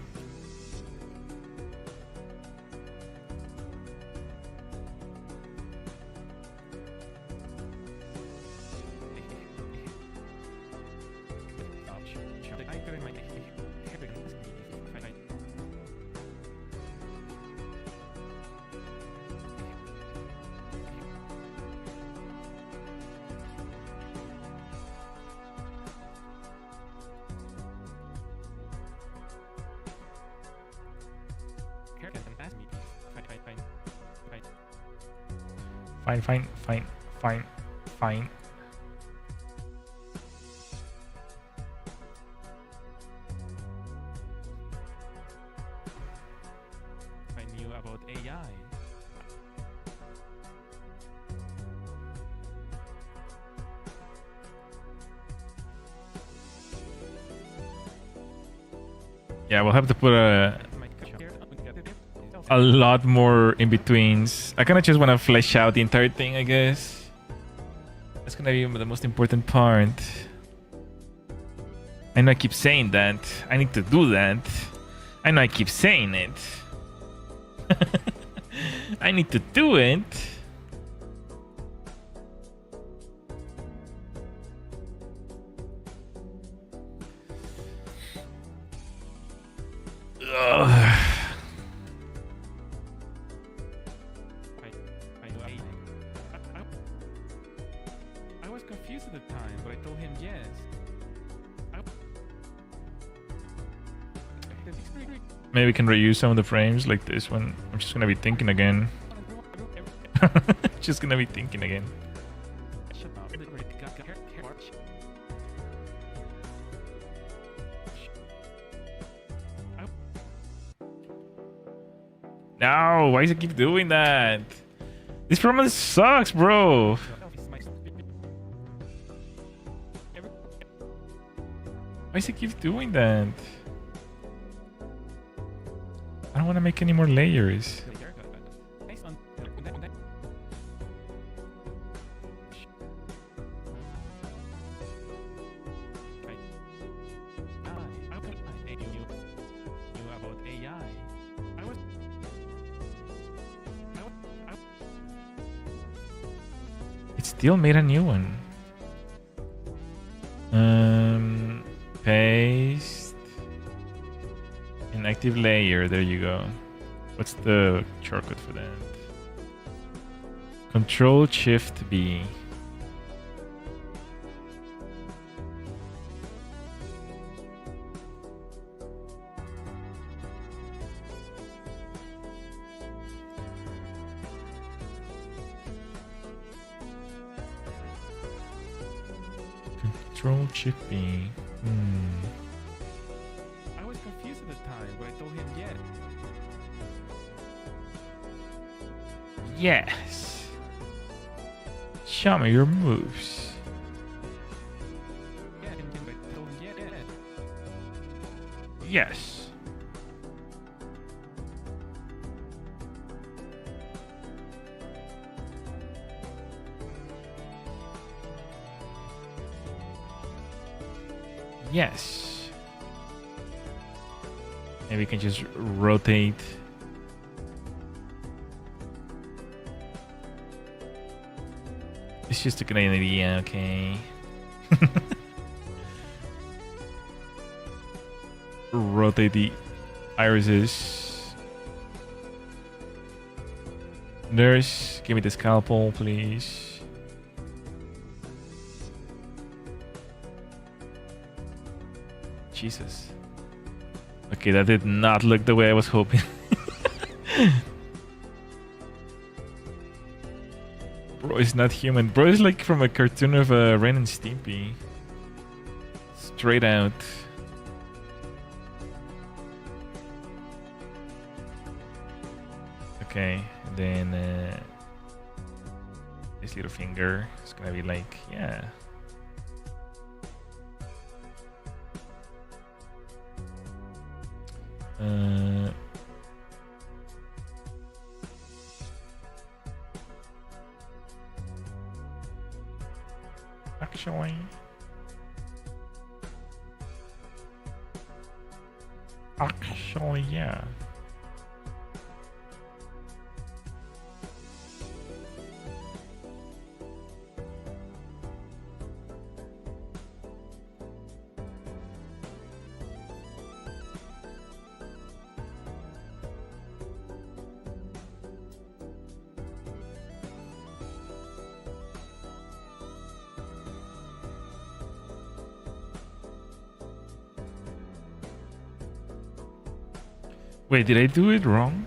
Fine. I knew about AI. Yeah, we'll have to put a lot more in betweens. I kind of just want to flesh out the entire thing, I guess. That's gonna be the most important part. I know I keep saying that. I need to do that. I know I keep saying it. I need to do it. Ugh. I was confused at the time, but I told him yes. Maybe we can reuse some of the frames like this one. I'm just gonna be thinking again. Just gonna be thinking again. No, why does it keep doing that? This problem sucks, bro. Why does it keep doing that? I don't want to make any more layers. It still made a new one. Paste. Inactive layer, there you go. What's the shortcut for that? Control Shift B. Control Shift B. I was confused at the time, but I told him yes. Yes. Show me your moves. Yes. Yes. Maybe we can just rotate. It's just a Canadian idea, okay. Rotate the irises. Nurse, give me the scalpel, please. Jesus. Okay, that did not look the way I was hoping. Bro is not human. Bro is like from a cartoon of Ren and Stimpy. Straight out. Okay, then this little finger is gonna be like, yeah. Actually, yeah. Wait, did I do it wrong?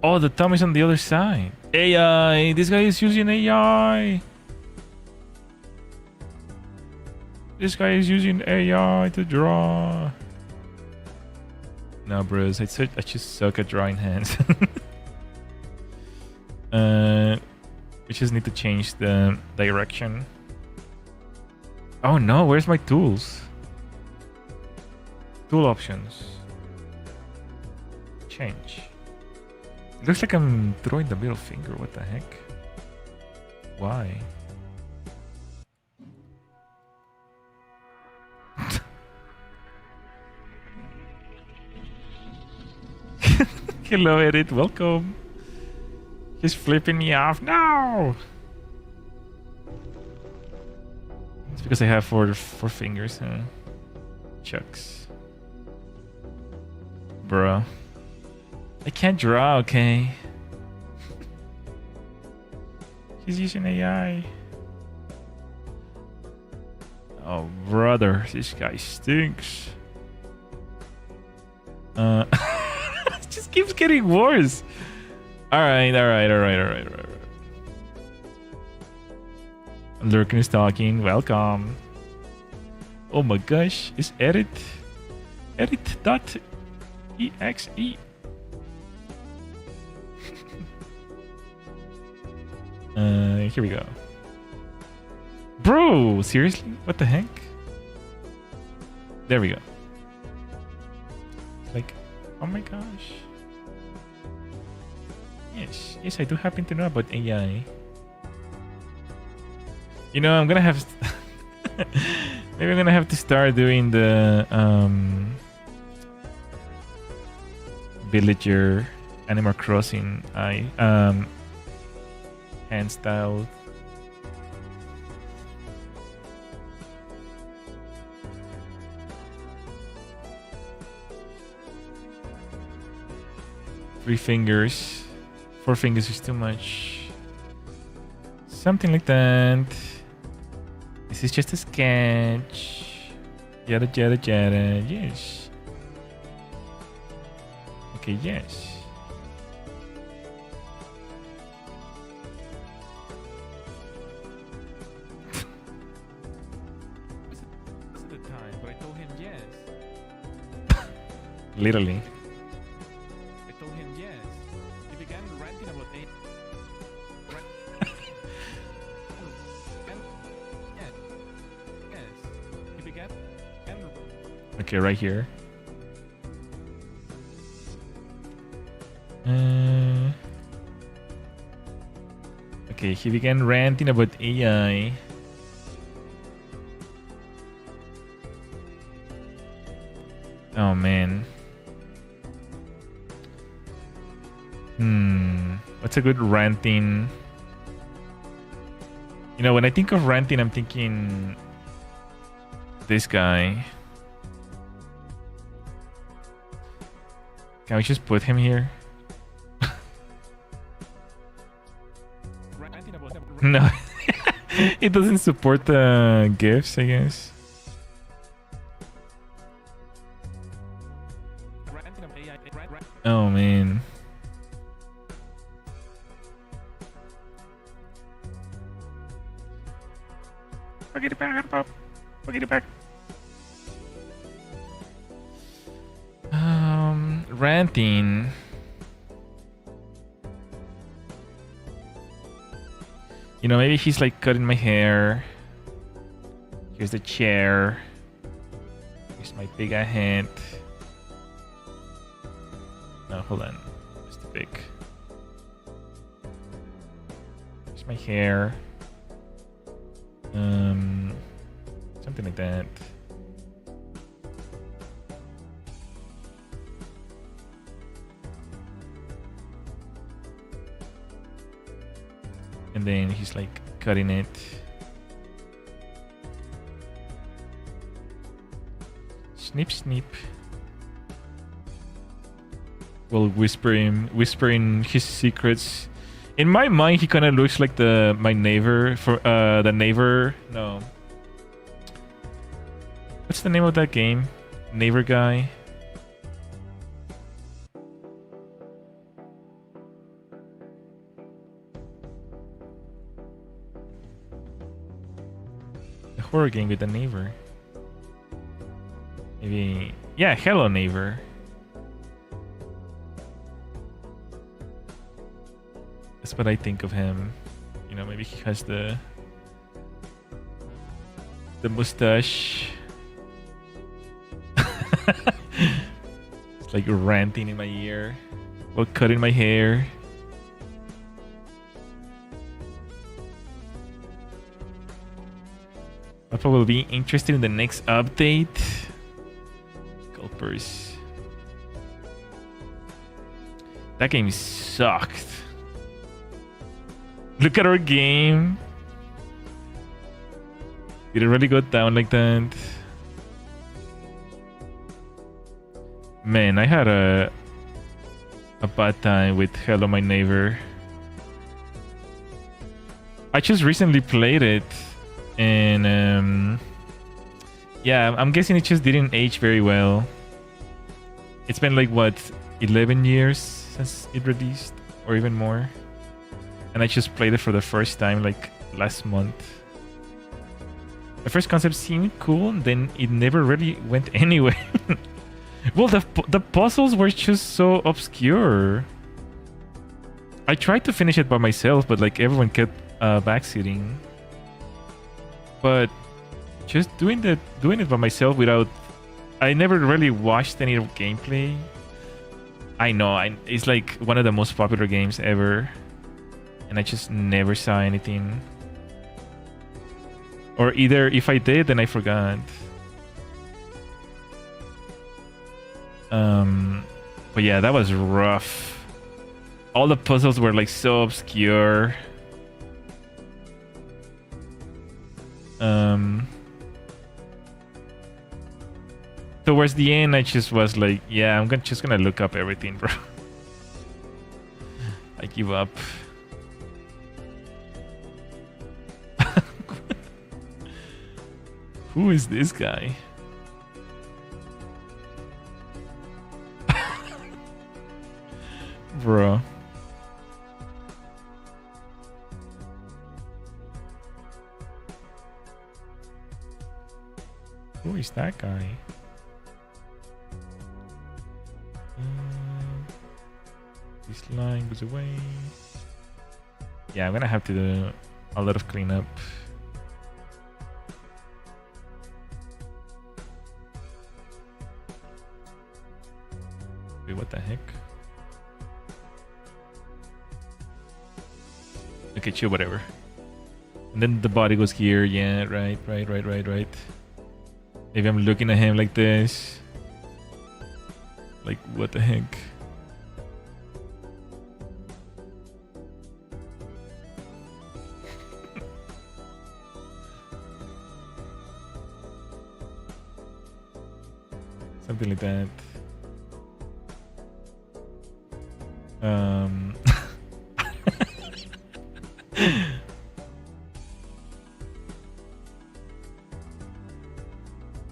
Oh, the thumb is on the other side. AI! This guy is using AI! This guy is using AI to draw. No, bros, I just suck at drawing hands. We just need to change the direction. Oh no, where's my tools? Tool options. Change. It looks like I'm throwing the middle finger. What the heck? Why? Hello, Edit. Welcome. He's flipping me off. No! It's because I have four fingers, huh? Chucks. Bro. I can't draw, okay? He's using AI. Oh, brother. This guy stinks. It just keeps getting worse. Alright. Lurkin is talking. Welcome. Oh my gosh. Is edit.exe. Here we go. Bro, seriously? What the heck? There we go. Like, oh my gosh. Yes, I do happen to know about AI. You know, I'm gonna have maybe I'm gonna have to start doing the villager Animal Crossing hand style. Three fingers. 4 fingers is too much. Something like that. This is just a sketch. Yada. Yes. Okay, yes. Wasn't the time, but I told him yes. Literally. I told him yes. He began ranting about it. Yes. He began. Okay, right here. Okay, he began ranting about AI. Oh man. What's a good ranting? You know, when I think of ranting, I'm thinking this guy. Can we just put him here? No. It doesn't support the GIFs, I guess. Oh man. Get it back, Pop. Get it back. Ranting. You know, maybe he's like cutting my hair. Here's the chair. Here's my big head. No, hold on. It's too big. Here's my hair. Something like that. And then he's like cutting it. Snip, snip. Well, whispering his secrets. In my mind, he kind of looks like my neighbor for the neighbor. No. What's the name of that game? Neighbor guy. The horror game with the neighbor. Maybe, yeah, Hello Neighbor. That's what I think of him. You know, maybe he has the mustache. It's like ranting in my ear while cutting my hair. Papa will be interested in the next update. Gulpers. That game sucked. Look at our game. Did it really go down like that? Man, I had a bad time with Hello My Neighbor. I just recently played it, and yeah, I'm guessing it just didn't age very well. It's been like what, 11 years since it released, or even more. And I just played it for the first time like last month. The first concept seemed cool, and then it never really went anywhere. Well, the puzzles were just so obscure. I tried to finish it by myself, but like everyone kept backseating. But just doing it by myself without, I never really watched any gameplay. I know, it's like one of the most popular games ever, and I just never saw anything. Or either if I did, then I forgot. But yeah, that was rough. All the puzzles were like so obscure. Towards the end, I just was like, yeah, I'm just gonna look up everything, bro. I give up. Who is this guy? Bro. Who is that guy? This line goes away. Yeah, I'm gonna have to do a lot of cleanup. Wait, what the heck? Okay, chill, whatever. And then the body goes here. Yeah, right. Maybe I'm looking at him like this. Like, what the heck? Something like that.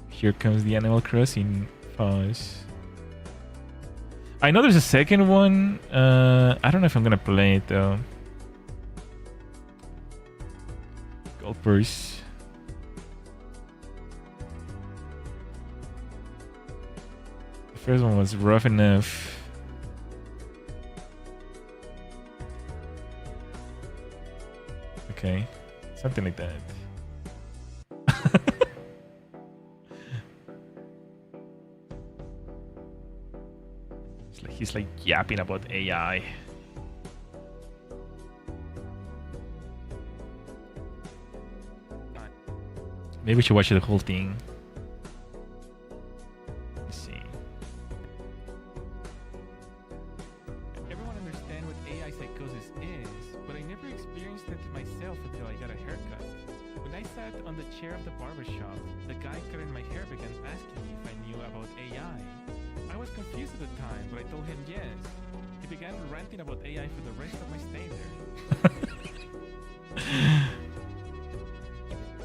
Here comes the Animal Crossing pause. I know there's a second one. I don't know if I'm gonna play it though. Golpers. The first one was rough enough. Okay, something like that. He's like yapping about AI. Maybe we should watch the whole thing. Let's see. Everyone understands what AI psychosis is, but I never experienced it myself until I got a haircut. When I sat on the chair of the barbershop, the guy cutting my hair began asking me if I knew about AI. I was confused at the time, but I told him yes. He began ranting about AI for the rest of my stay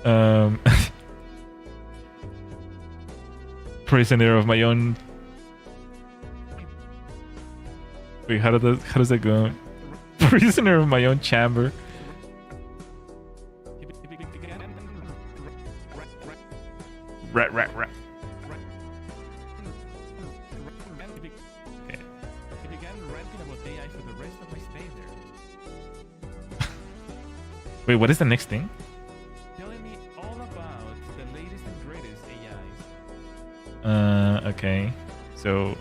there. Prisoner of my own. Wait, how does that go? Prisoner of my own chamber. Rat. Wait, what is the next thing? Telling me all about the latest and greatest AIs. Okay. So.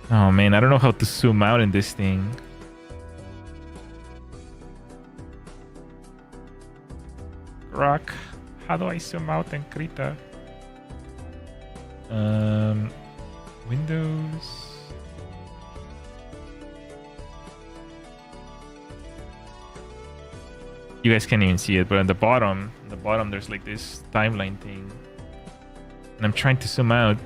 Oh man, I don't know how to zoom out in this thing. Rock. How do I zoom out in Krita? Windows. You guys can't even see it, but on the bottom there's like this timeline thing. And I'm trying to zoom out.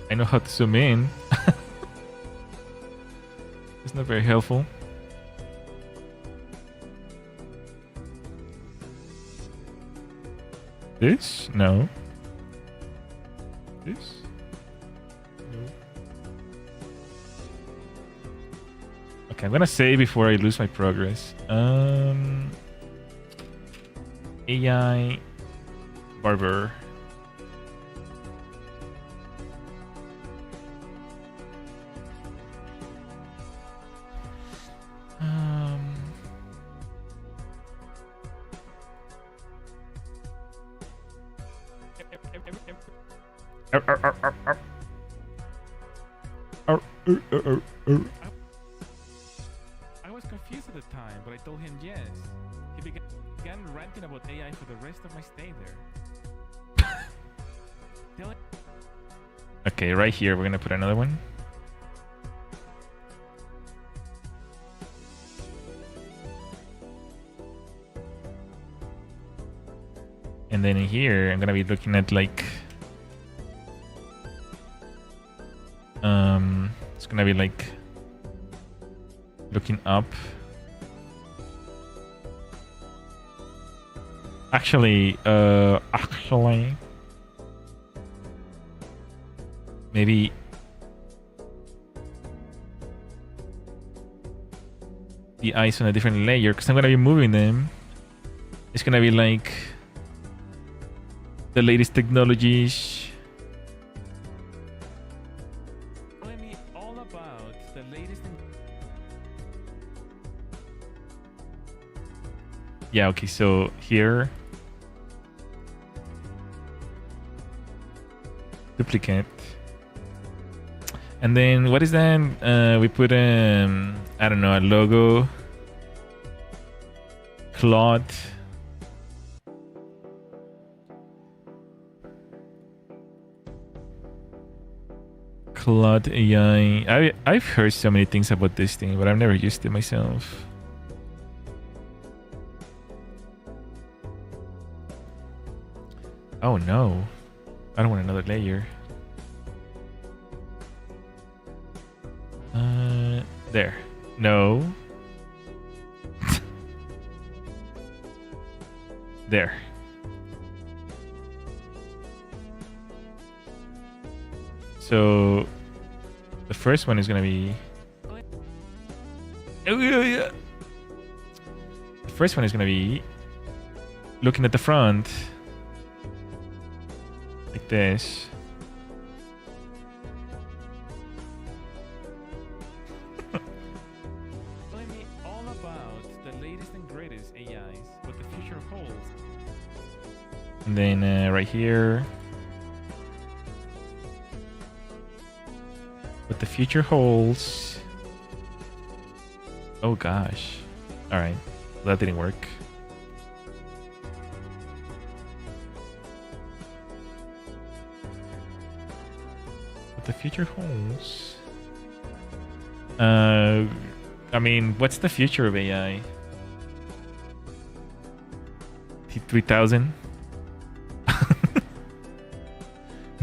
I know how to zoom in. It's not very helpful. This? No. This? Okay, I'm gonna save before I lose my progress. AI barber. I was confused at the time, but I told him yes. He began ranting about AI for the rest of my stay there. Okay, right here we're gonna put another one. And then in here I'm gonna be looking at like it's gonna be like looking up. Actually maybe the eyes on a different layer, because I'm gonna be moving them. It's gonna be like the latest technologies. Yeah, okay, so here. Duplicate. And then what is that? We put I don't know, a logo. Claude. Claude AI. I've heard so many things about this thing, but I've never used it myself. Oh no. I don't want another layer. There. No. There. So the first one is gonna be. The first one is gonna be looking at the front like this. Tell me all about the latest and greatest AIs, what the future holds. And then right here, what the future holds. Oh gosh. All right, that didn't work. What the future holds. I mean, what's the future of AI? T3000?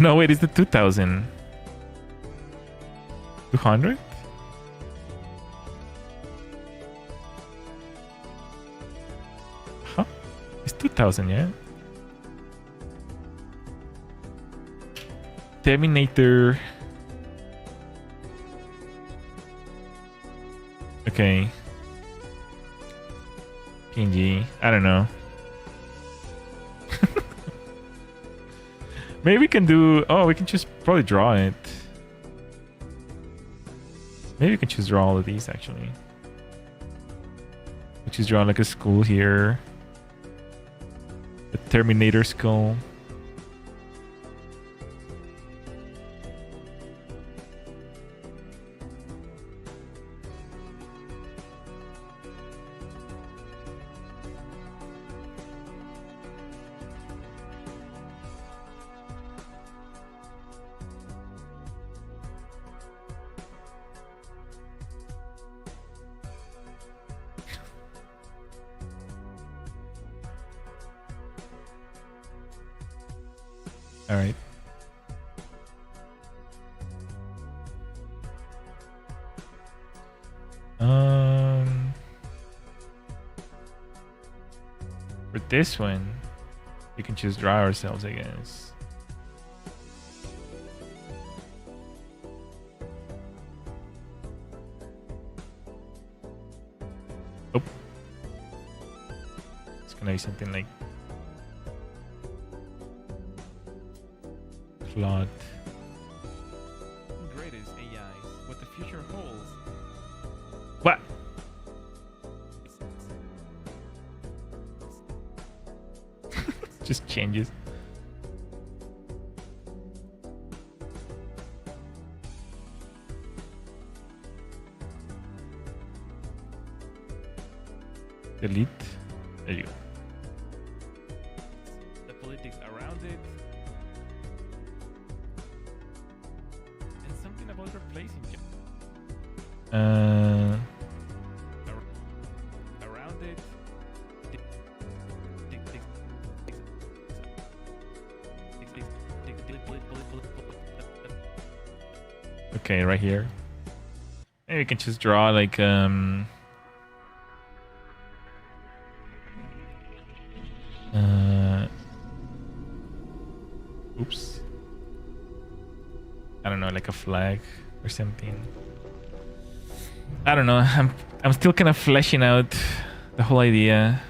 No, wait, it's the 2000. 200? Huh? It's 2000, yeah? Terminator. Okay. PNG. I don't know. Maybe we can do... Oh, we can just probably draw it. Maybe we can just draw all of these, actually. We just draw like a skull here. A Terminator skull. All right. For this one, we can just draw ourselves, I guess. Oh. It's gonna be something like Claude. Greatest AIs, what the future holds. What? Just changes. Delete. There you go. The politics around it. And something about replacing it. Around it. Okay, right here. Maybe we can just draw like oops. I don't know, like a flag or something. I don't know. I'm still kind of fleshing out the whole idea.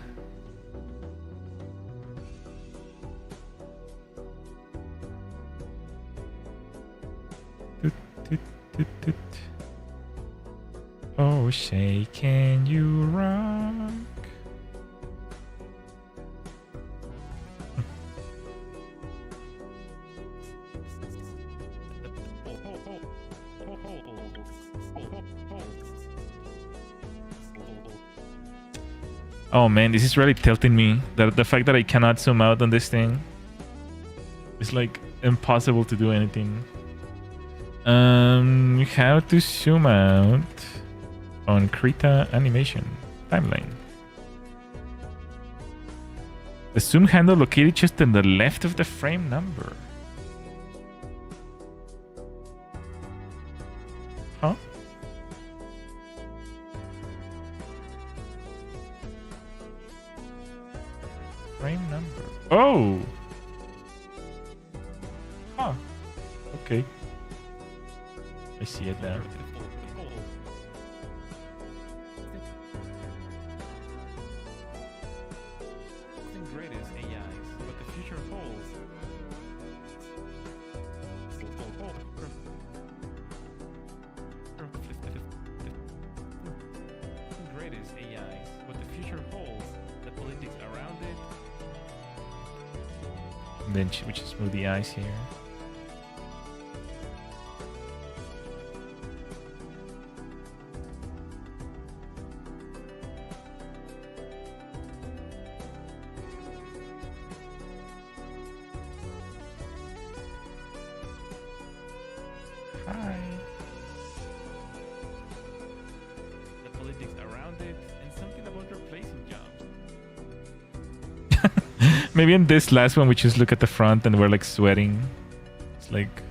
Oh, say, can you rock? Oh man, this is really tilting me. The fact that I cannot zoom out on this thing. It's like impossible to do anything. How to zoom out on Krita animation timeline. The zoom handle located just on the left of the frame number. Huh? Frame number. Oh! Huh. Okay. I see it now. Greatest AIs, what the future holds. Greatest AIs, what the future holds, the politics around it. And then we just move the eyes here. Hi. The politics around it, and something about replacing jobs. Maybe in this last one we just look at the front and we're like sweating. It's like,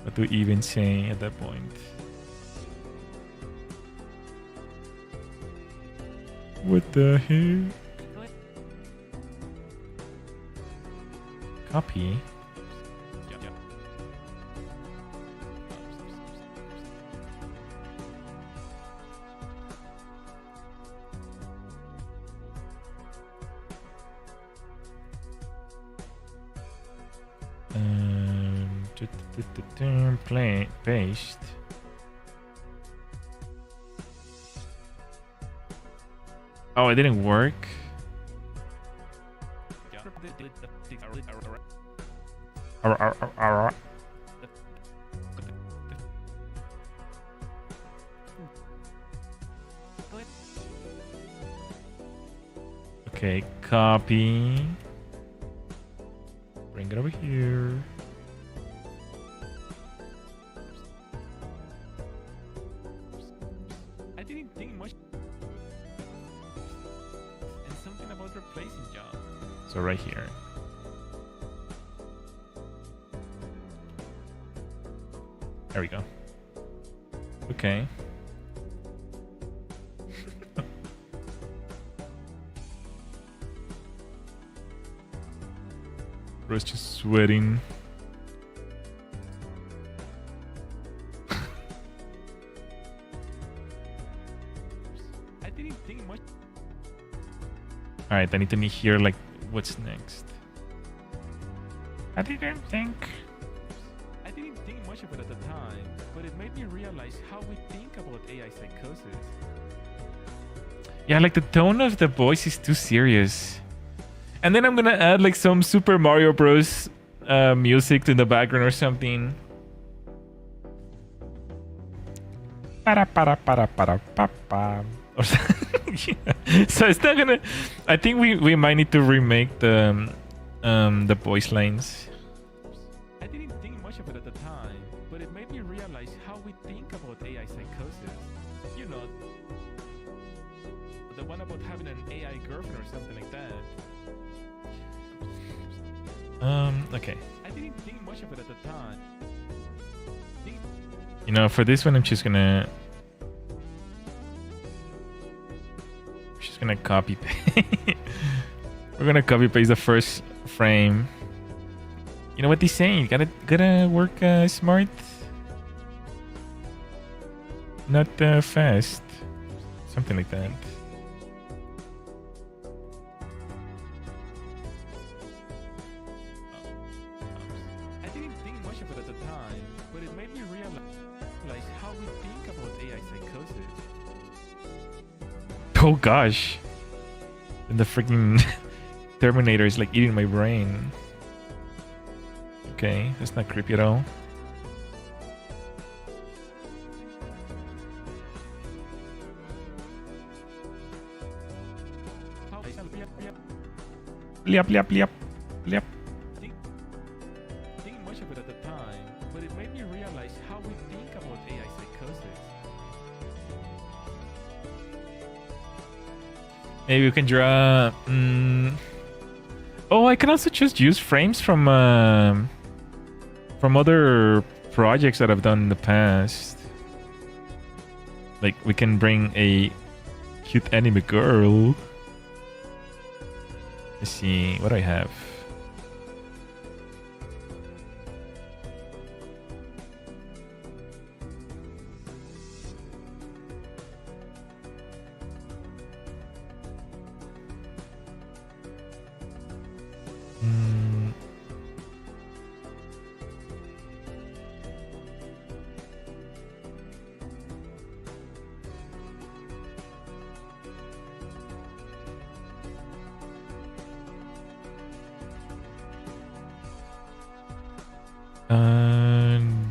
what do we even say at that point? What the heck? Copy. Play paste. Oh, it didn't work. Okay, copy. Bring it over here. I didn't think much. And something about replacing jobs. So right here. There we go. Okay. Bro's just sweating. I didn't think much. Alright, I need to hear like what's next. I didn't think. I didn't think much of it at the time, but it made me realize how we think about AI psychosis. Yeah, like the tone of the voice is too serious. And then I'm gonna add like some Super Mario Bros. Music in the background or something. Para para para para pa pa. Or yeah. So it's not gonna. I think we might need to remake the voice lines. I didn't think much of it at the time, but it made me realize how we think about AI psychosis. You know, the one about having an AI girlfriend or something like that. Okay. I didn't think much of it at the time. You know, for this one, I'm just gonna copy paste. We're gonna copy paste the first frame. You know what they're saying? You gotta work smart, not fast. Something like that. I didn't think much of it at the time, but it made me realize how we think about AI psychosis. Oh gosh. And the freaking Terminator is like eating my brain. Okay, that's not creepy at all. Bleep, bleep, bleep, bleep. Didn't much of it at the time, but it made me realize how we think about AI psychosis. Maybe we can draw. Oh, I can also just use frames from other projects that I've done in the past. Like we can bring a cute anime girl. Let's see, what do I have?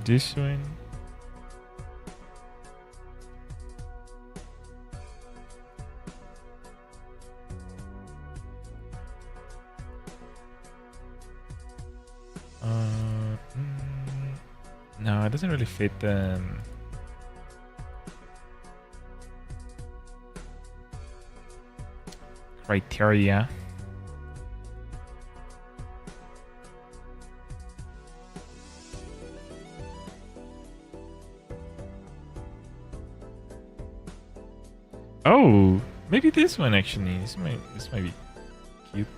This one. No, it doesn't really fit criteria. Oh, maybe this one actually. This might be cute.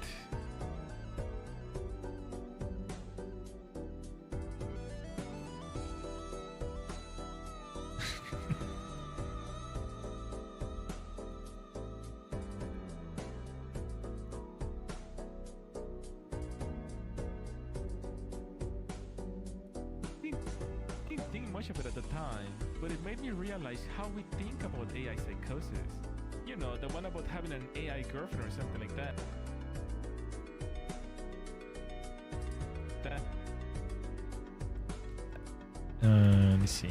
Didn't think much of it at the time, but it made me realize how we think about AI psychosis. You know, the one about having an AI girlfriend or something like that. Let me see.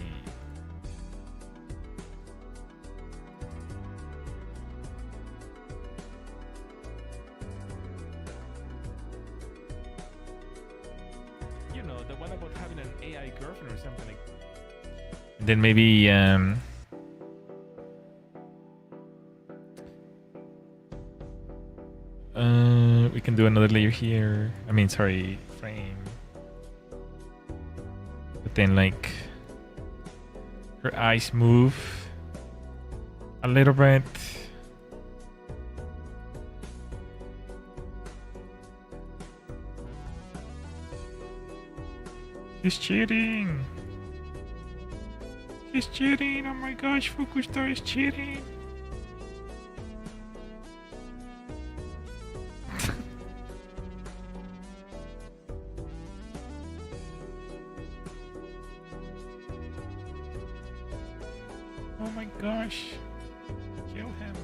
You know, the one about having an AI girlfriend or something like that. Then maybe we can do another layer here. I mean, sorry, frame. But then like her eyes move a little bit. He's cheating. He's cheating. Oh my gosh, Fukustar is cheating. Oh my gosh. Kill him.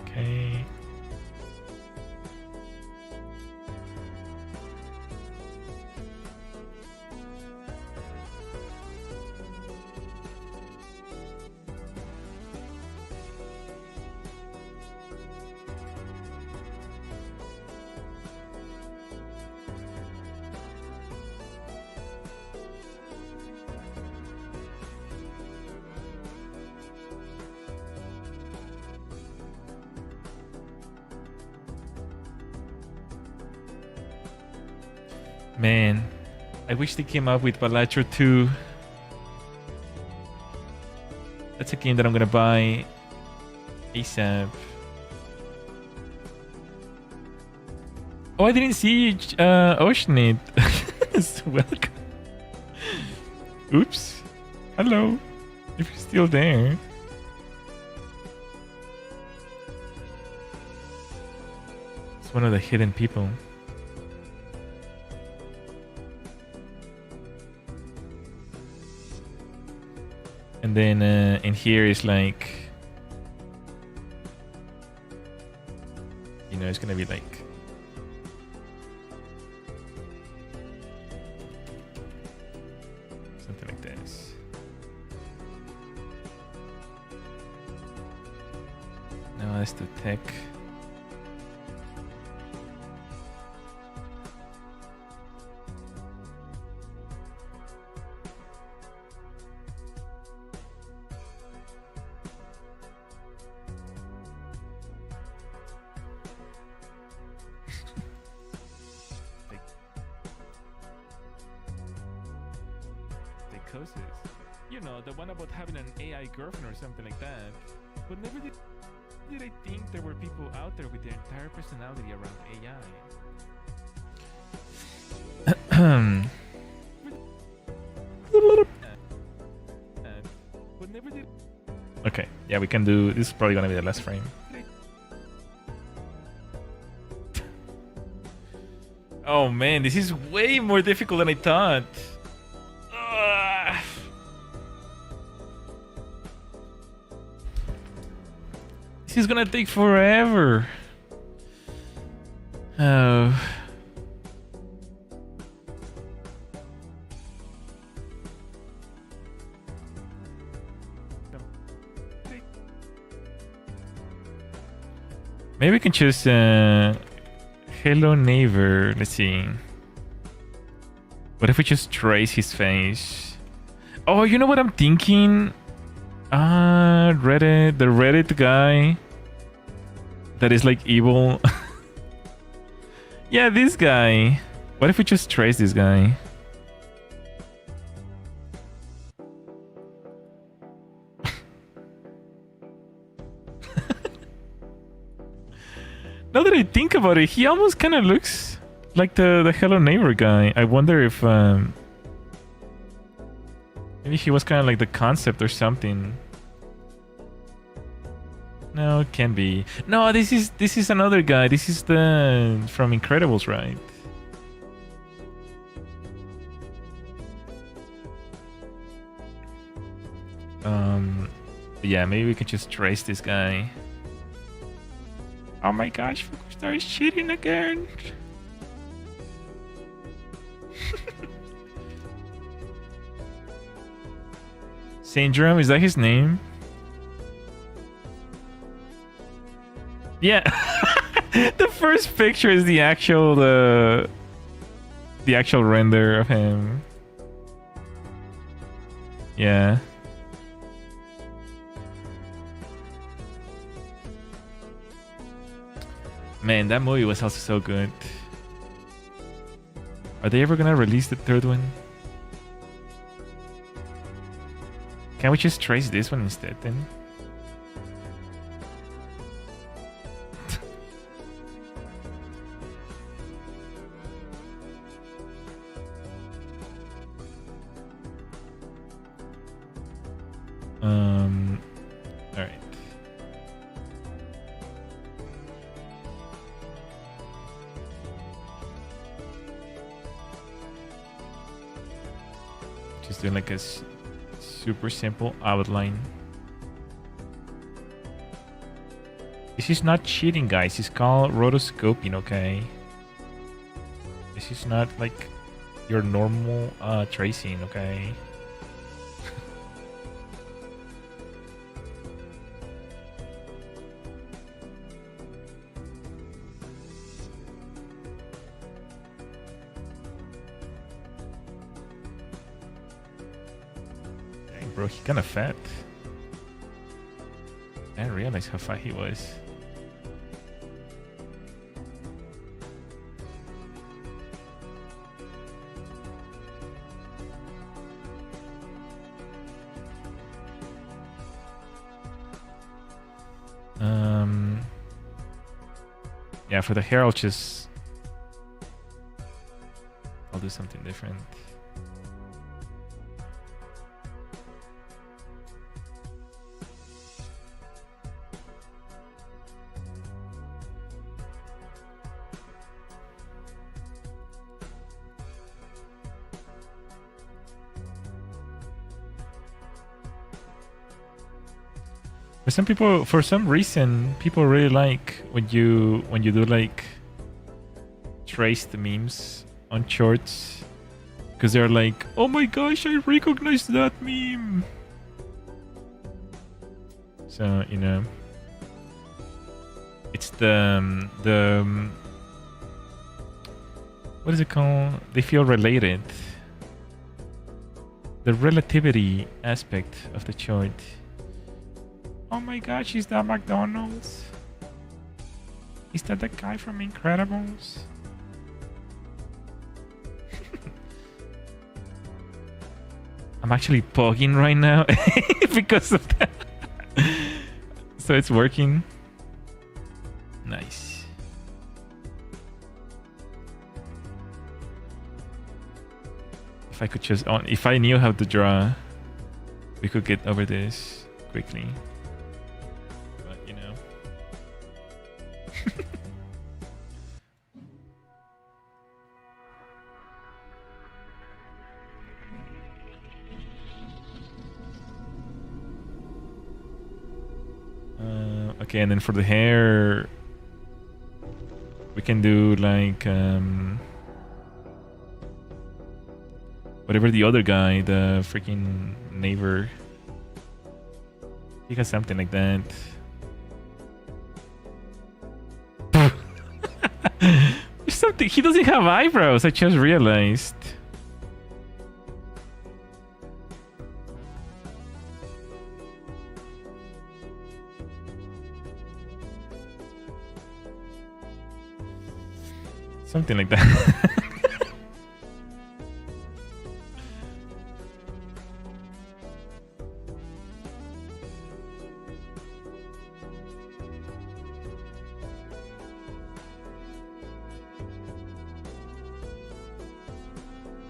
Okay. Man, I wish they came up with Balatro 2. That's a game that I'm gonna buy ASAP. Oh, I didn't see Oceanit. Welcome. Oops. Hello. If you're still there. It's one of the hidden people. And then in here is like, you know, it's gonna be like do tech. Psychosis. You know, the one about having an AI girlfriend or something like that. But never did I think there were people out there with their entire personality around AI. But never did. Okay, yeah, we can do. This is probably gonna be the last frame. Oh man, this is way more difficult than I thought. Ugh. This is gonna take forever. Oh. Maybe we can choose Hello Neighbor. Let's see. What if we just trace his face? Oh, you know what I'm thinking? Reddit, the Reddit guy that is like evil. Yeah, this guy. What if we just trace this guy? Now that I think about it, he almost kind of looks like the Hello Neighbor guy. I wonder if maybe he was kind of like the concept or something. No, it can't be. No, this is another guy. This is the from Incredibles, right? Yeah, maybe we could just trace this guy. Oh my gosh, Fukustar is cheating again. Syndrome, is that his name? Yeah. The first picture is the actual render of him. Yeah. Man, that movie was also so good. Are they ever gonna release the third one? Can we just trace this one instead then? Alright. Just doing like a super simple outline. This is not cheating, guys. It's called rotoscoping, okay? This is not like your normal tracing, okay? Bro, he kind of fat. I didn't realize how fat he was. Yeah, for the hair, I'll do something different. For some reason, people really like when you do like traced memes on shorts, because they're like, oh my gosh, I recognize that meme. So, you know. It's the what is it called? They feel related. The relativity aspect of the chart. Oh my god, she's that McDonald's. Is that the guy from Incredibles? I'm actually pogging right now because of that. So it's working. Nice. If I could just if I knew how to draw, we could get over this quickly. But you know. Okay, and then for the hair, we can do like whatever the other guy, the freaking neighbor. He has something like that. There's something. He doesn't have eyebrows. I just realized. Something like that.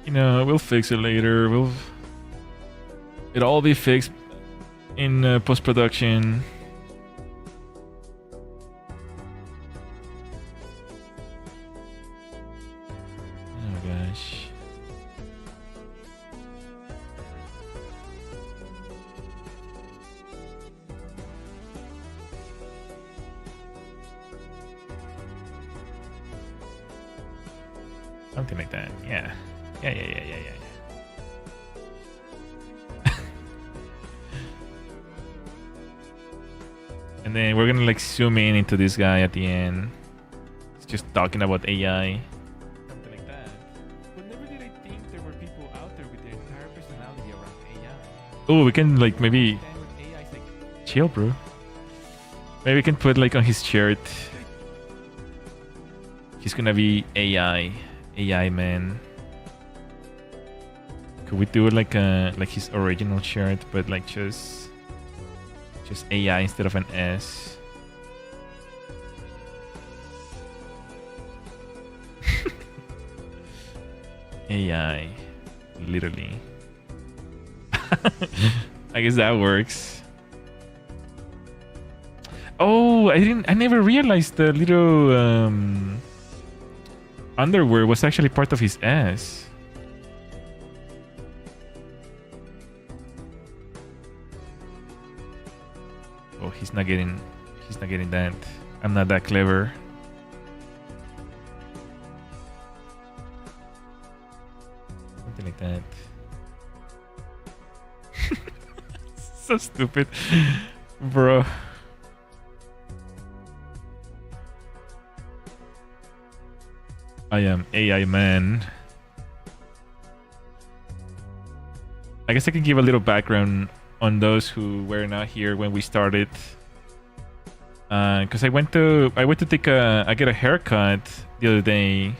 You know, we'll fix it later. It'll all be fixed in post-production. Something like that. Yeah. Yeah. And then we're gonna like zoom in into this guy at the end. It's just talking about AI. Something like that. But never did I think there were people out there with their entire personality around AI. Oh, we can like maybe AI's like, chill, bro. Maybe we can put like on his shirt. He's gonna be AI man. Could we do like his original shirt, but like just AI instead of an S? AI, literally. I guess that works. Oh, I never realized the little underwear was actually part of his ass. Oh, he's not getting that. I'm not that clever. Something like that. So stupid, bro. I am AI man. I guess I can give a little background on those who were not here when we started. Because I went to get a haircut the other day,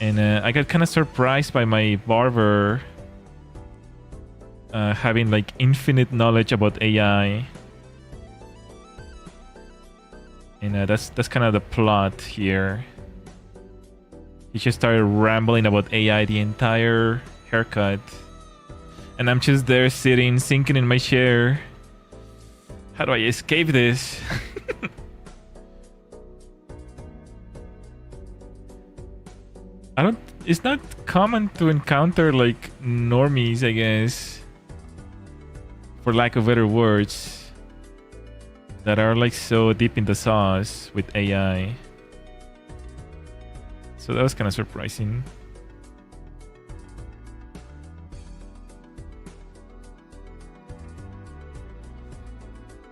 and I got kind of surprised by my barber having like infinite knowledge about AI. And that's kind of the plot here. He just started rambling about AI the entire haircut. And I'm just there sitting, sinking in my chair. How do I escape this? It's not common to encounter like normies, I guess. For lack of better words. That are like so deep in the sauce with AI. So that was kind of surprising.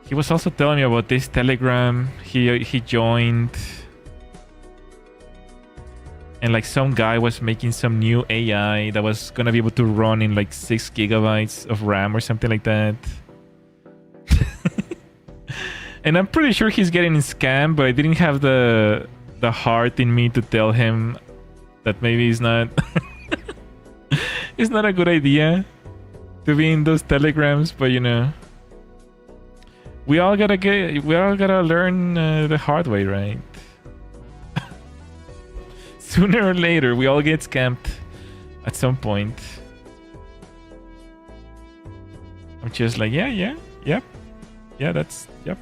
He was also telling me about this Telegram he joined. And like some guy was making some new AI that was gonna be able to run in like 6 gigabytes of RAM or something like that. And I'm pretty sure he's getting scammed, but I didn't have the heart in me to tell him that maybe it's not it's not a good idea to be in those telegrams. But you know, we all gotta learn the hard way, right? Sooner or later, we all get scammed at some point. I'm just like, yeah, that's, yep.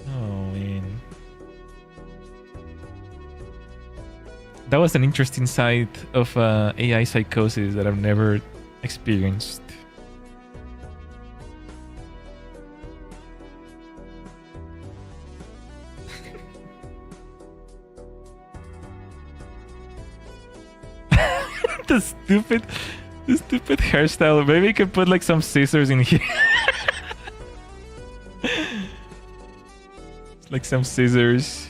Oh, man. That was an interesting side of AI psychosis that I've never experienced. the stupid hairstyle. Maybe you could put like some scissors in here. Like some scissors.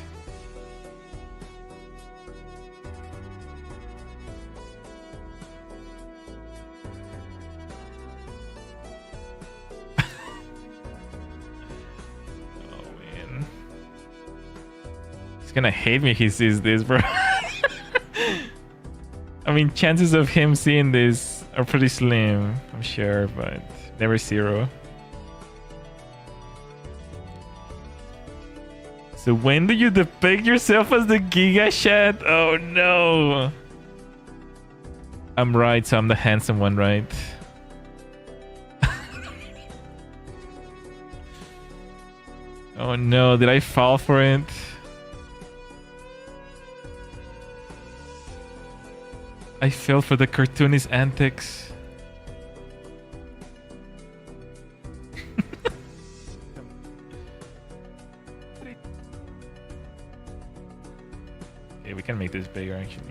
Oh man. He's gonna hate me if he sees this, bro. I mean, chances of him seeing this are pretty slim, I'm sure, but never zero. So when do you depict yourself as the Giga Chat? Oh no! I'm right, so I'm the handsome one, right? Oh no, did I fall for it? I fell for the cartoonist antics. Okay, we can make this bigger actually.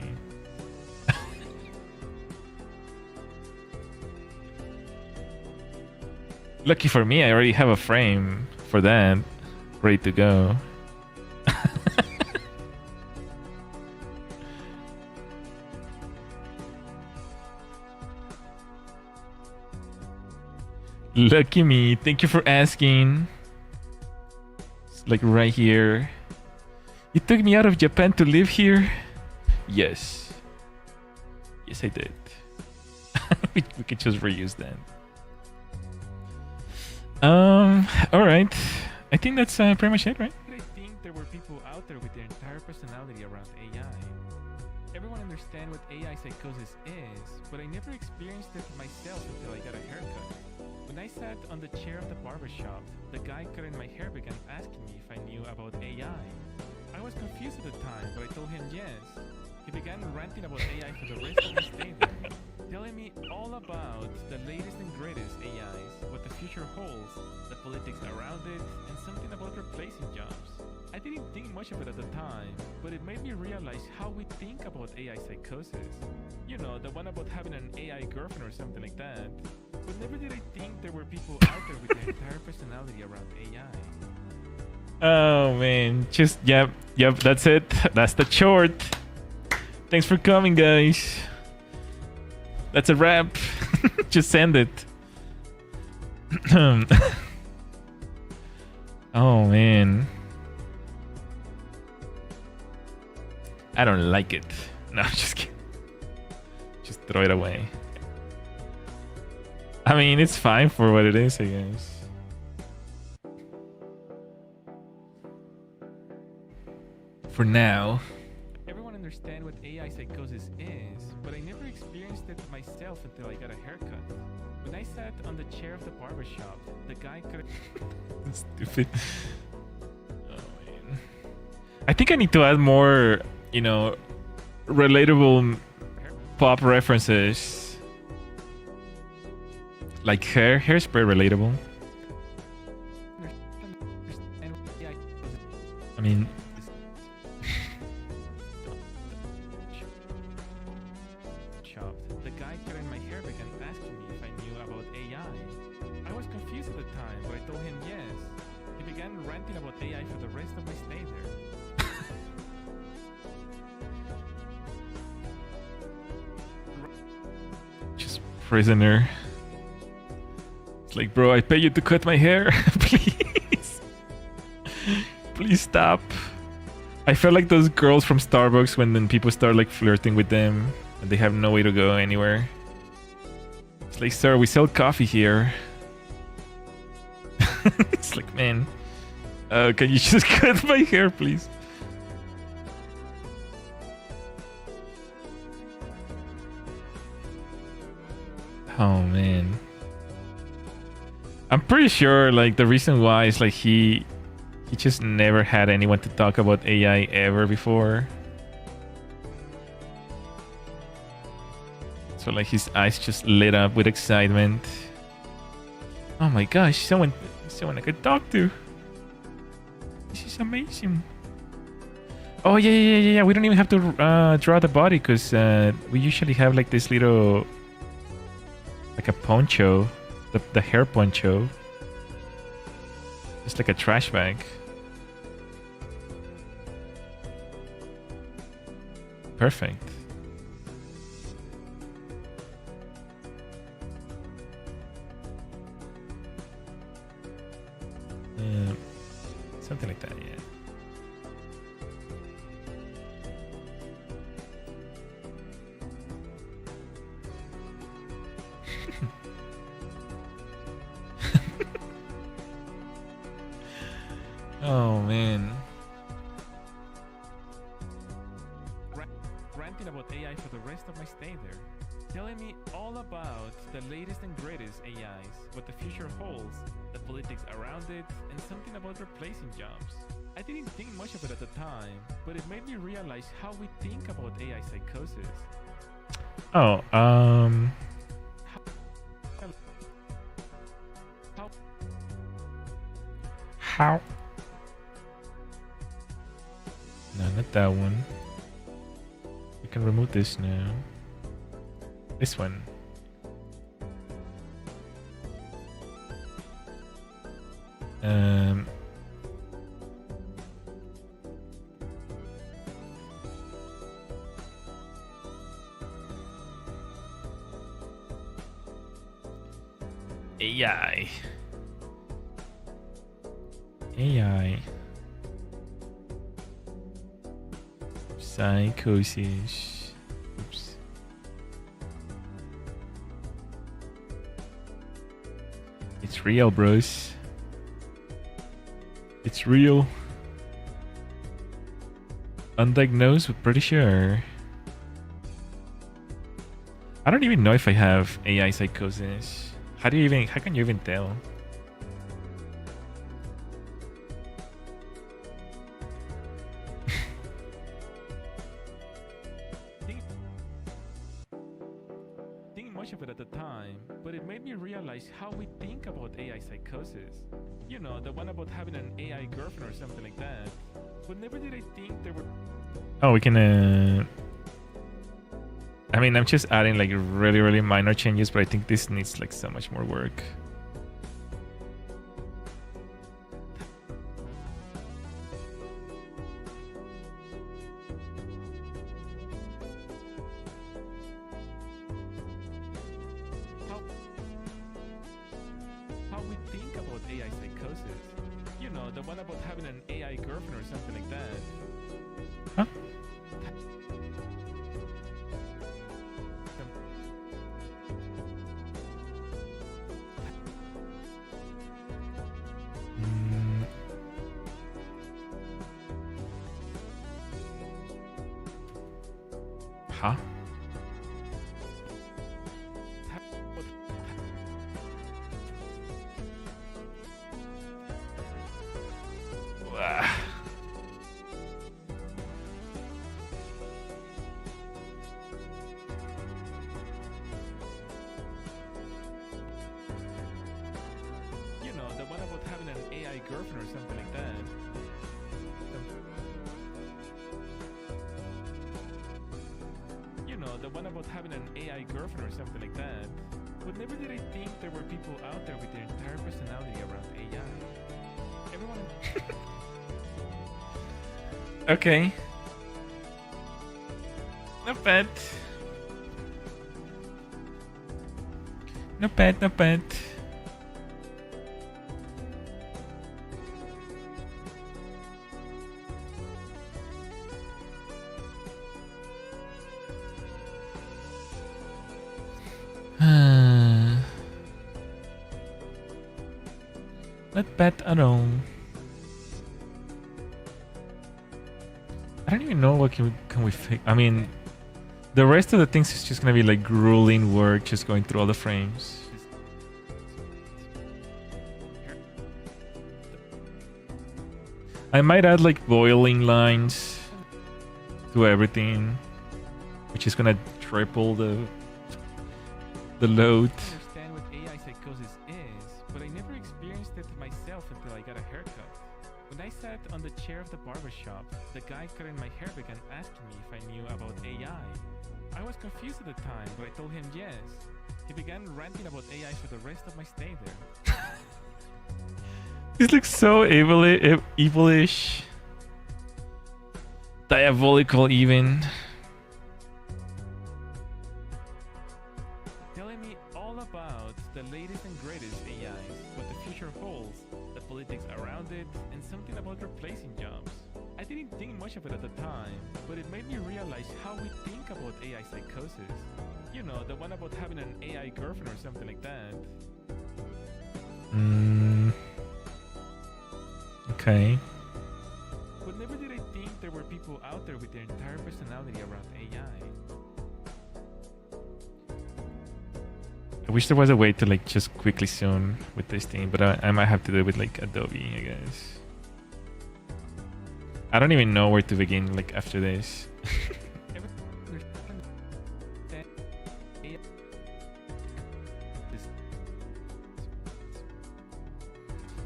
Lucky for me, I already have a frame for that ready to go. Lucky me. Thank you for asking. It's like right here. You took me out of Japan to live here? Yes. Yes, I did. we could just reuse that. Alright. I think that's pretty much it, right? I think there were people out there with their entire personality around AI. Everyone understands what AI psychosis is, but I never experienced it myself until I got a haircut. When I sat on the chair of the barbershop, the guy cutting my hair began asking me if I knew about AI. I was confused at the time, but I told him yes. He began ranting about AI for the rest of the stay there, telling me all about the latest and greatest AIs, what the future holds, the politics around it, and something about replacing jobs. I didn't think much of it at the time, but it made me realize how we think about AI psychosis. You know, the one about having an AI girlfriend or something like that. But never did I think there were people out there with their entire personality around AI. Oh man, just yep, that's it. That's the short. Thanks for coming, guys. That's a wrap. Just send it. Oh man, I don't like it. No, I'm just kidding. Just throw it away. I mean, it's fine for what it is, I guess. For now. Everyone understands what AI psychosis is, but I never experienced it myself until I got a haircut. When I sat on the chair of the barbershop, the guy could. Stupid. Oh man. I think I need to add more, you know, relatable pop references. Like hairspray relatable. I mean, the guy cutting my hair began asking confused at the time, but I told him yes. He began ranting about AI for the rest of my stay there. Just prisoner. It's like, bro, I pay you to cut my hair. Please. Please stop. I felt like those girls from Starbucks when then people start like flirting with them and they have no way to go anywhere. It's like, sir, we sell coffee here. It's like, man, can you just cut my hair, please? Oh, man. I'm pretty sure, like, the reason why is, like, he just never had anyone to talk about AI ever before. So, like, his eyes just lit up with excitement. Oh my gosh, someone I could talk to. This is amazing. Oh, yeah. We don't even have to draw the body because we usually have, like, this little... like a poncho. The hair poncho. It's like a trash bag. Perfect. Something like that, yeah. Oh, man. Ranting about AI for the rest of my stay there. Telling me all about the latest and greatest AIs, what the future holds, the politics around it, and something about replacing jobs. I didn't think much of it at the time, but it made me realize how we think about AI psychosis. Oh, How? No, not that one. We can remove this now. This one. AI. Psychosis. Oops. It's real, bros. It's real. Undiagnosed, but pretty sure. I don't even know if I have AI psychosis. How can you even tell? Think much of it at the time, but it made me realize how we think about AI psychosis. You know, the one about having an AI girlfriend or something like that. But never did I think there were... Oh, we can I mean, I'm just adding like really minor changes, but I think this needs like so much more work. How we think about AI psychosis. You know, the one about having an AI girlfriend or something like that. Huh? Huh? You know, the one about having an AI girlfriend or something like that. You know, the one about having an AI girlfriend or something like that. But never did I think there were people out there with their entire Okay. Not bad. Not bad, not bad. Not bad at all. I don't even know what can we fix. I mean, the rest of the things is just gonna be like grueling work, just going through all the frames. I might add like boiling lines to everything, which is gonna triple the load. I understand what AI psychosis is, but I never experienced it myself until I got a haircut. When I sat on the chair of the barbershop, the guy cutting my hair began asking me if I knew about AI. I was confused at the time, but I told him yes. He began ranting about AI for the rest of my stay there. This looks so evilish. Diabolical even. Telling me all about the latest and greatest AIs, what the future holds, the politics around it, and something about replacing jobs. I didn't think much of it at the time, but it made me realize how we think about AI psychosis. You know, the one about having an AI girlfriend or something like that. Okay. But never did I think there were people out there with their entire personality around AI. I wish there was a way to like just quickly zoom with this thing, but I might have to do it with like Adobe, I guess. I don't even know where to begin like after this.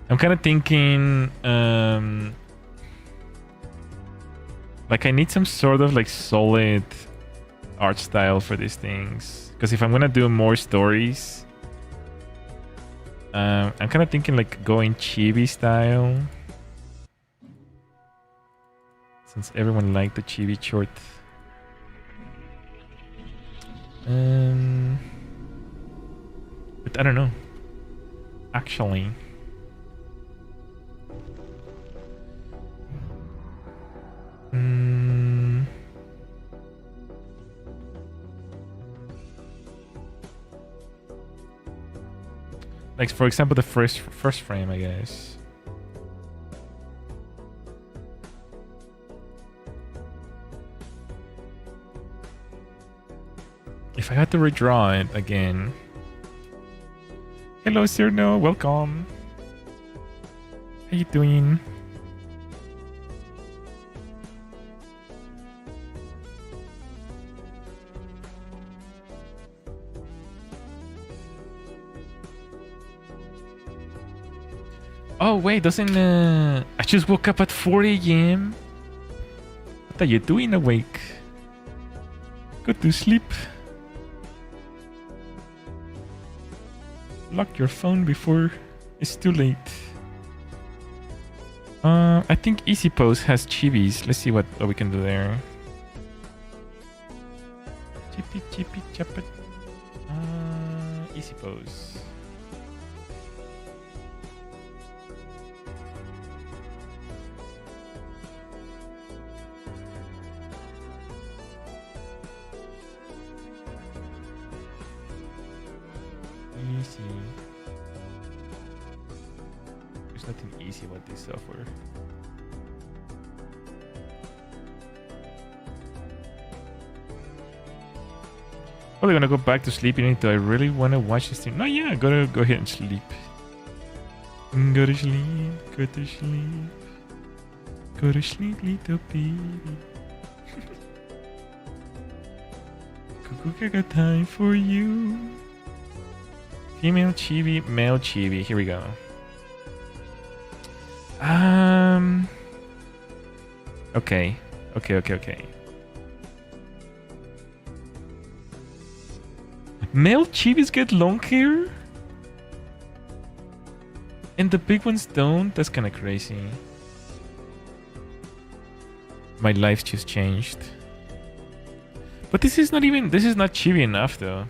I'm kind of thinking like I need some sort of like solid art style for these things, because if I'm gonna do more stories, I'm kind of thinking like going chibi style, since everyone liked the chibi short. But I don't know actually. Like for example, the first frame, I guess. If I had to redraw it again. Hello, Cyrno, welcome. How you doing? Oh wait, doesn't I just woke up at 4 a.m. What are you doing awake? Go to sleep. Lock your phone before it's too late. I think Easy Pose has chibis. Let's see what we can do there. Chippy chippy chappa. Easy Pose. Easy. There's nothing easy about this software. Probably gonna go back to sleeping. Do I really want to watch this thing? No, yeah, go ahead and sleep. Go to sleep. Go to sleep. Go to sleep, little baby. Cuckoo, I got time for you. Female chibi, male chibi. Here we go. Okay. Male chibis get long hair? And the big ones don't? That's kind of crazy. My life's just changed. But this is not chibi enough though.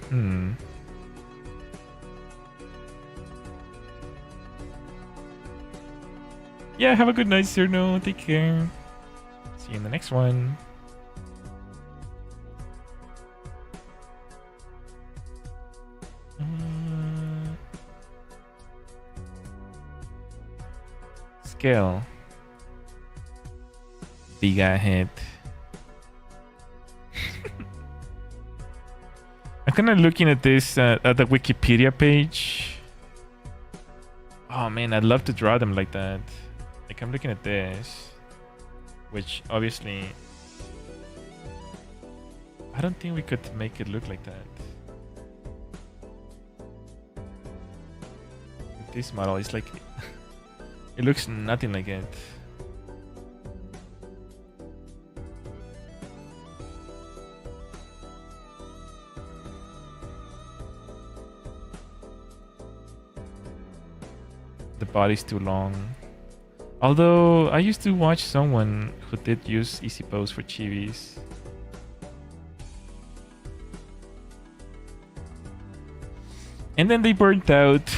Yeah, have a good night, sir. No, take care. See you in the next one. Scale. Big head. I'm kind of looking at this at the Wikipedia page. Oh man, I'd love to draw them like that. Like I'm looking at this, which obviously I don't think we could make it look like that. This model is like it looks nothing like it. The body's too long. Although I used to watch someone who did use easy pose for chibis. And then they burnt out.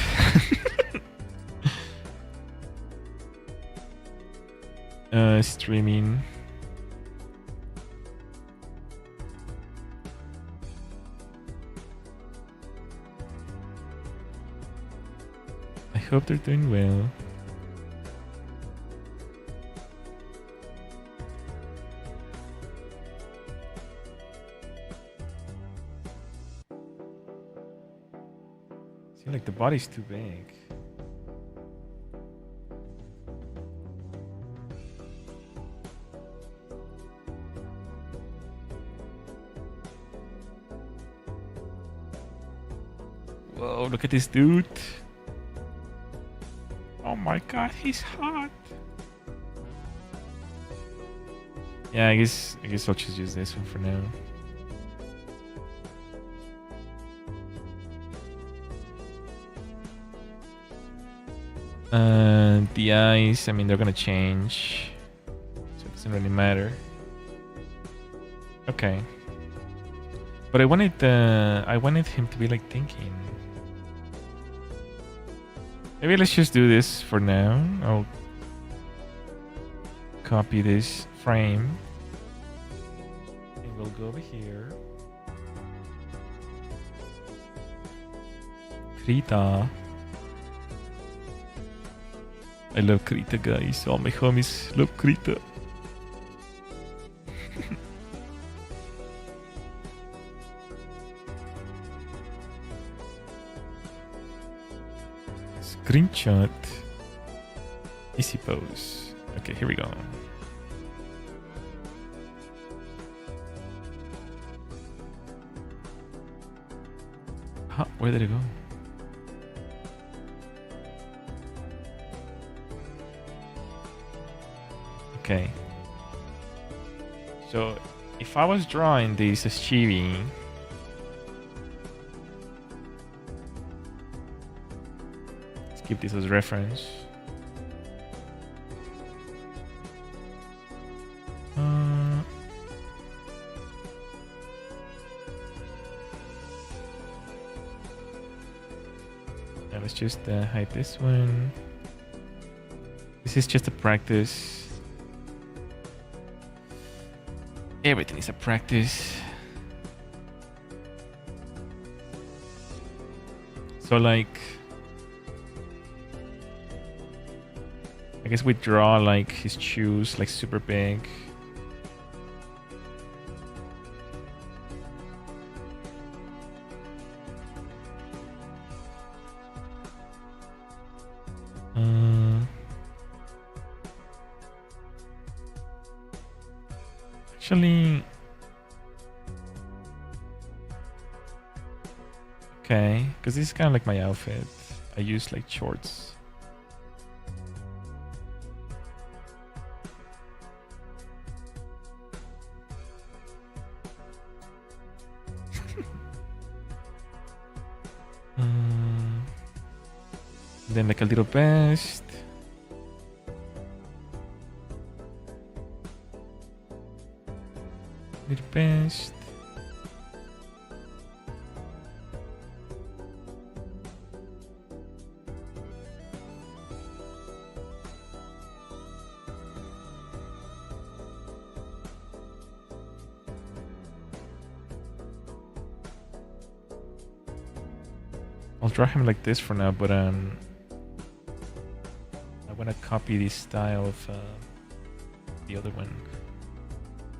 Streaming. I hope they're doing well. See, like the body's too big. Whoa, look at this dude. Oh my god, he's hot. Yeah, I guess I'll just use this one for now. The eyes, I mean, they're gonna change, so it doesn't really matter. Okay. But I wanted him to be like thinking. Maybe let's just do this for now. I'll copy this frame. And we'll go over here. Krita. I love Krita, guys. All my homies love Krita. Screenshot. Easy pose. Okay, here we go. Huh, where did it go? Okay. So, if I was drawing this as chibi, let's keep this as reference. Now let's just hide this one. This is just a practice. Everything is a practice. So like, I guess we draw like his shoes like super big. Actually, okay, because this is kind of like my outfit. I use like shorts. Then like a little vest. Your best. I'll draw him like this for now, but I want to copy the style of the other one.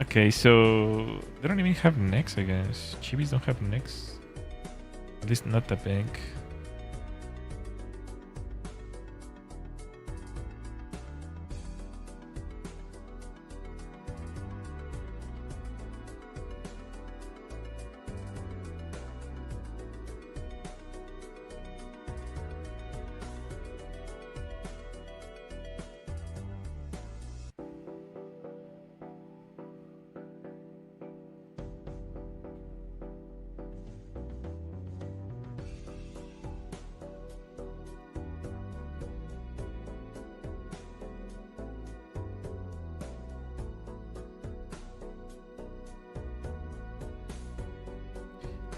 Okay, so they don't even have necks, I guess. Chibis don't have necks. At least not that big.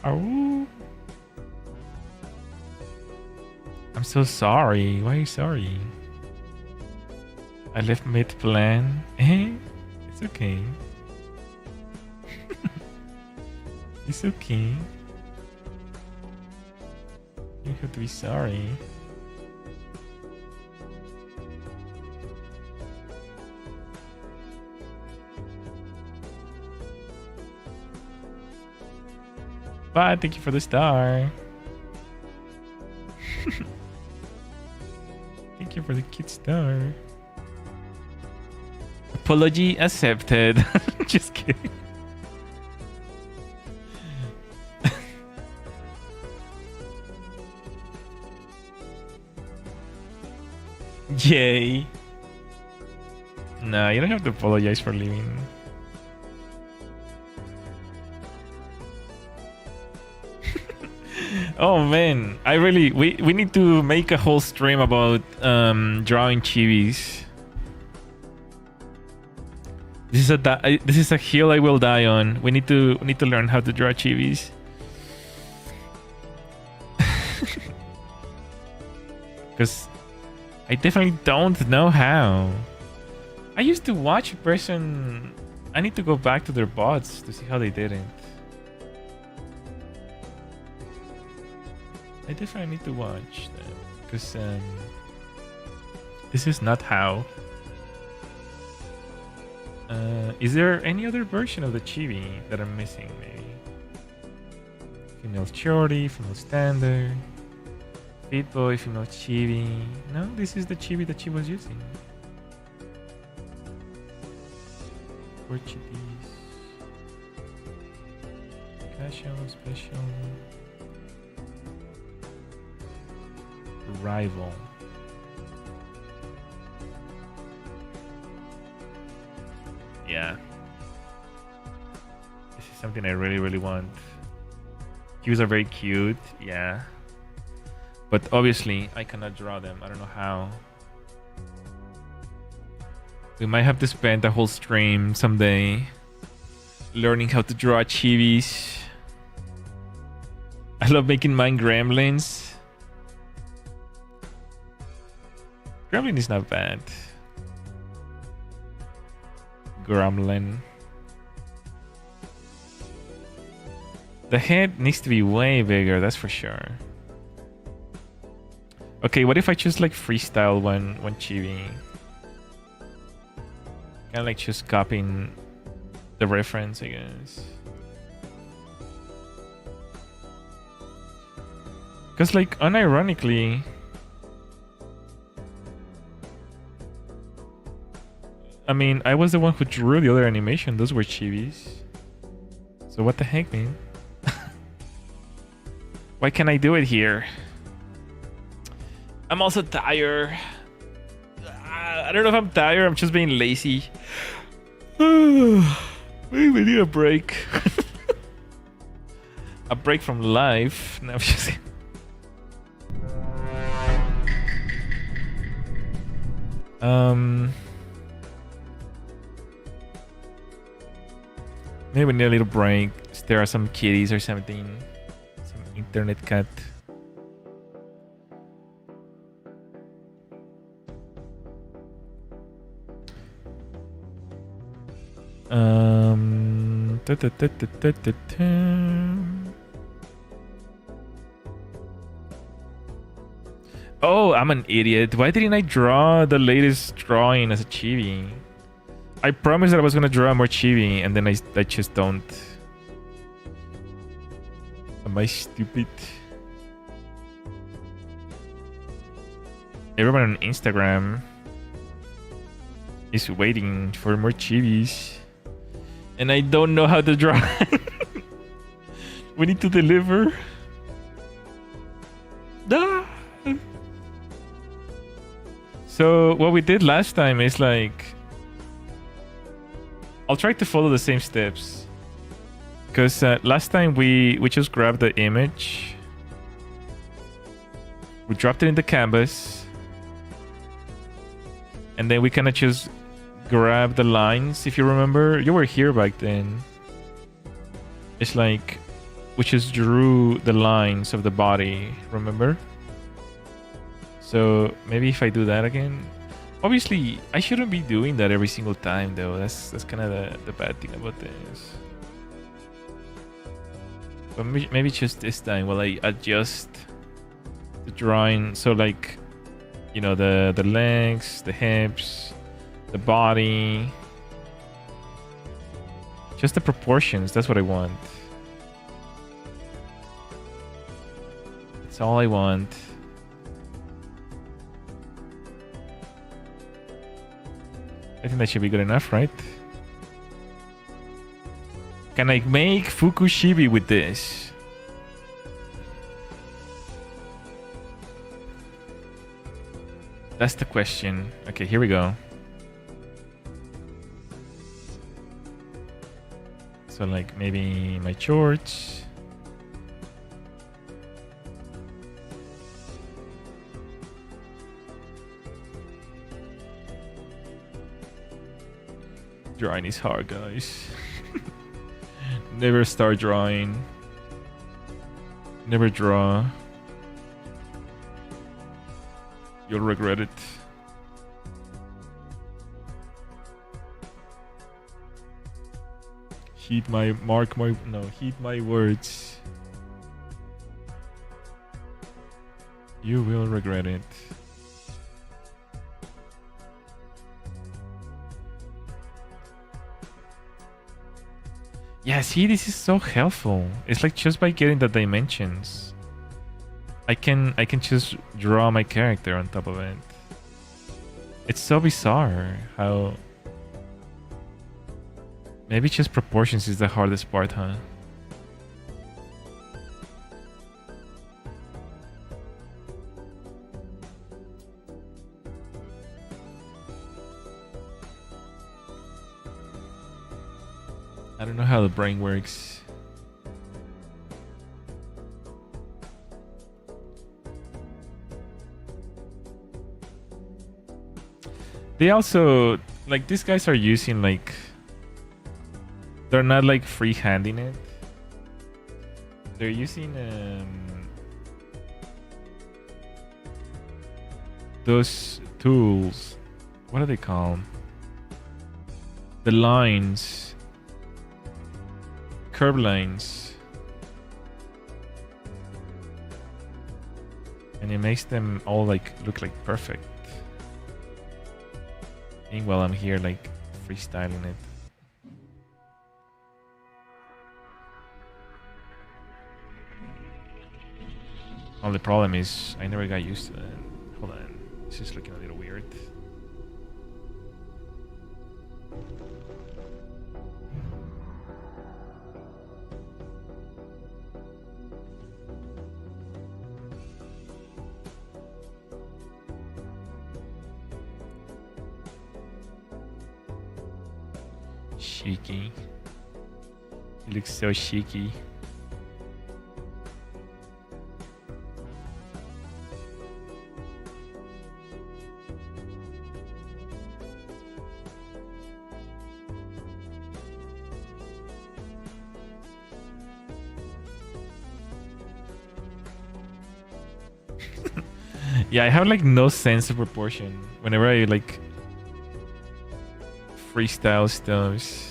Oh, I'm so sorry. Why are you sorry? I left mid-plan. It's okay. It's okay. You have to be sorry. But thank you for the star. Thank you for the cute star. Apology accepted. Just kidding. Yay. Nah, you don't have to apologize for leaving. Oh man, we need to make a whole stream about drawing chibis. This is a hill I will die on. We need to learn how to draw chibis. Because I definitely don't know how. I used to watch a person. I need to go back to their bots to see how they did it. I definitely need to watch them because this is not how. Is there any other version of the chibi that I'm missing? Maybe female shorty, female standard, fit boy, female chibi. No, this is the chibi that she was using. Portuguese, casual, special. Rival. Yeah. This is something I really want. Cues are very cute, yeah. But obviously, I cannot draw them. I don't know how. We might have to spend a whole stream someday learning how to draw chibis. I love making mine gremlins. Gremlin is not bad. Gremlin. The head needs to be way bigger, that's for sure. Okay, what if I just like freestyle one chibi? Kind of like just copying the reference, I guess. Because like unironically, I mean, I was the one who drew the other animation. Those were chibis. So what the heck, man? Why can't I do it here? I'm also tired. I don't know if I'm tired. I'm just being lazy. We need a break. A break from life. No, I'm just... Maybe we need a little break. Stare at some kitties or something. Some internet cat. Ta -ta -ta -ta -ta -ta -ta. Oh, I'm an idiot. Why didn't I draw the latest drawing as a chibi? I promised that I was gonna draw more chibi, and then I just don't. Am I stupid? Everyone on Instagram is waiting for more chibis, and I don't know how to draw. We need to deliver. Ah. So what we did last time is like, I'll try to follow the same steps, because last time we just grabbed the image, we dropped it in the canvas, and then we kind of just grabbed the lines. If you remember, you were here back then. It's like we just drew the lines of the body, remember? So maybe if I do that again, obviously I shouldn't be doing that every single time though. That's kind of the bad thing about this. But maybe just this time while I adjust the drawing, so like, you know, the legs, the hips, the body, just the proportions. That's what I want. That's all I want. I think that should be good enough, right? Can I make Fukushibi with this? That's the question. Okay, here we go. So like maybe my shorts. Drawing is hard, guys. Never start drawing. Never draw. You'll regret it. Heed my words. You will regret it. Yeah, see, this is so helpful. It's like just by getting the dimensions, I can just draw my character on top of it. It's so bizarre how maybe just proportions is the hardest part, huh? I don't know how the brain works. They also, like, these guys are using, like, they're not like freehanding it. They're using those tools. What do they call them? The lines. Curve lines, and it makes them all like look like perfect. Meanwhile, I'm here like freestyling it. Only problem is I never got used to it. Hold on, this is looking a little weird. Cheeky. He looks so cheeky. Yeah, I have like no sense of proportion whenever I like freestyle stuffs.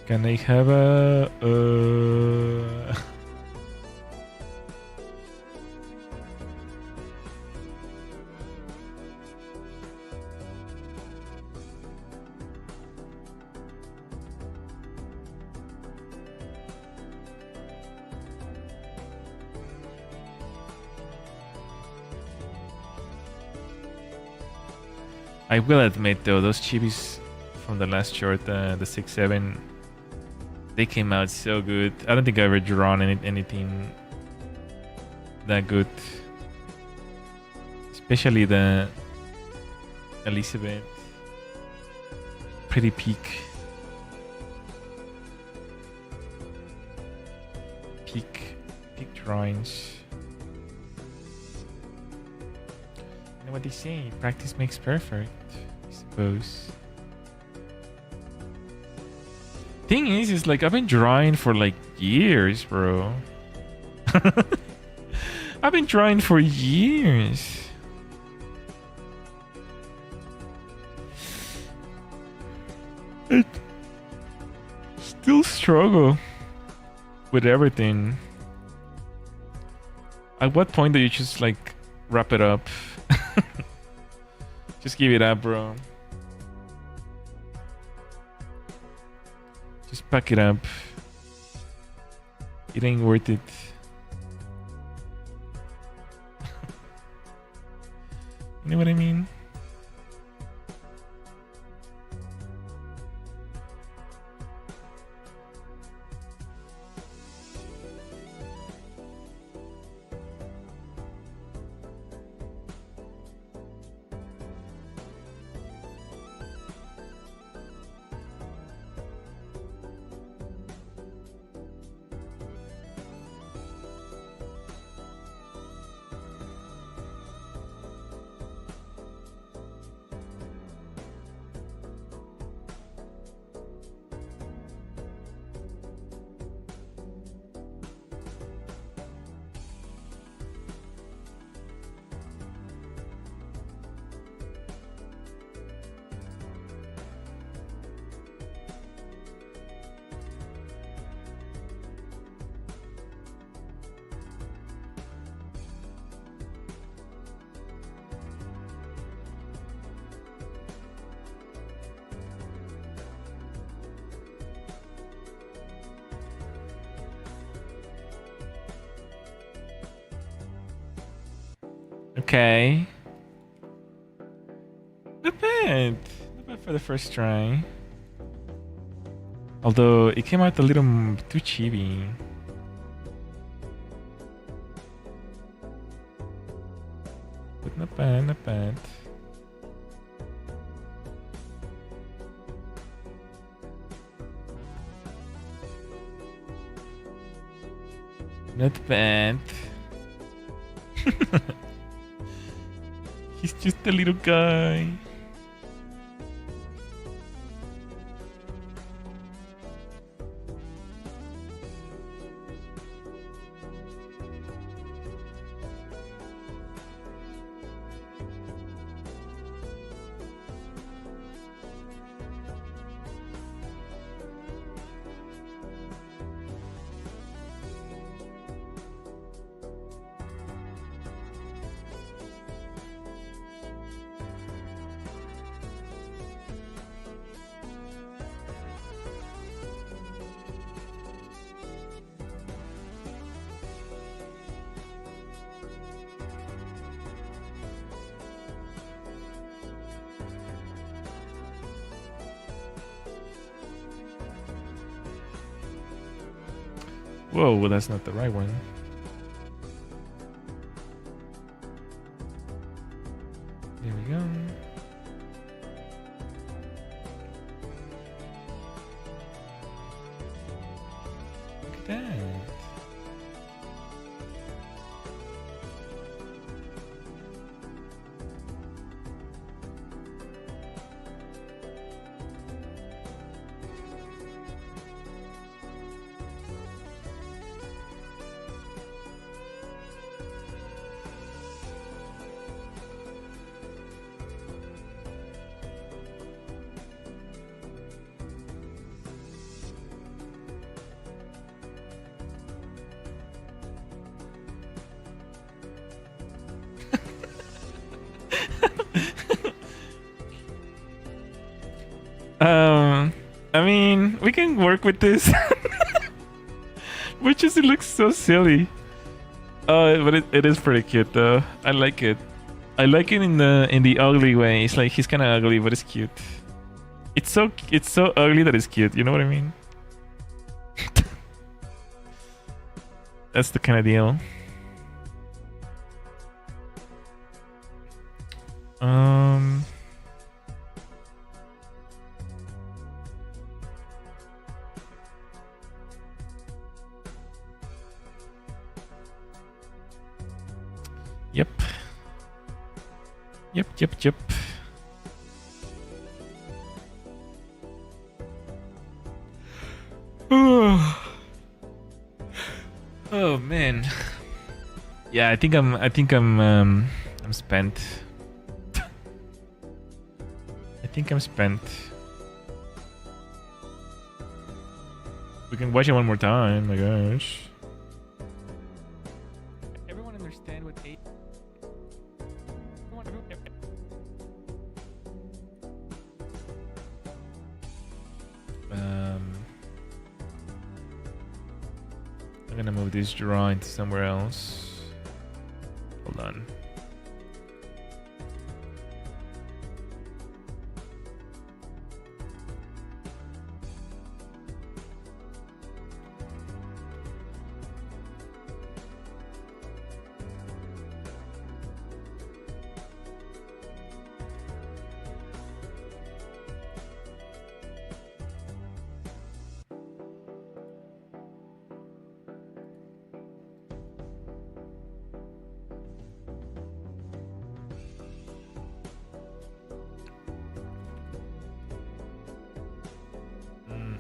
Can I have a I will admit though, those chibis from the last short, the 6-7, they came out so good. I don't think I've ever drawn anything that good. Especially the Elizabeth. Pretty peak. Peak drawings. You know what they say? Practice makes perfect, I suppose. Thing is like I've been drawing for like years, bro. I've been drawing for years. I still struggle with everything. At what point do you just like wrap it up? Just give it up, bro. Just pack it up. It ain't worth it. You know what I mean? Okay. Not bad. Not bad for the first try. Although it came out a little too chibi. But not bad, not bad. Not bad. He's just a little guy. Whoa, well, that's not the right one. at that. I mean, we can work with this. But just it looks so silly. Oh, but it is pretty cute though. I like it. I like it in the ugly way. It's like he's kind of ugly, but it's cute. It's so ugly that it's cute. You know what I mean? That's the kind of deal. Yep. Yep. Oh man. Yeah, I think I'm spent. I think I'm spent. We can watch it one more time, my gosh. Everyone understand what a. I'm gonna move this drawing to somewhere else. Hold on.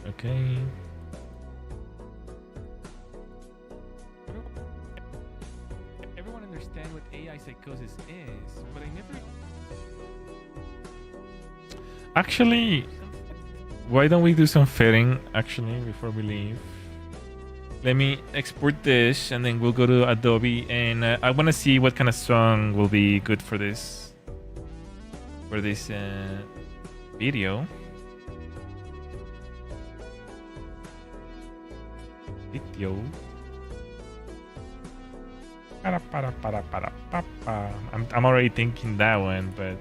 Okay. Everyone understand what AI psychosis is, but I never. Actually, why don't we do some fitting actually before we leave? Let me export this and then we'll go to Adobe and I want to see what kind of song will be good for this video. I'm already thinking that one, but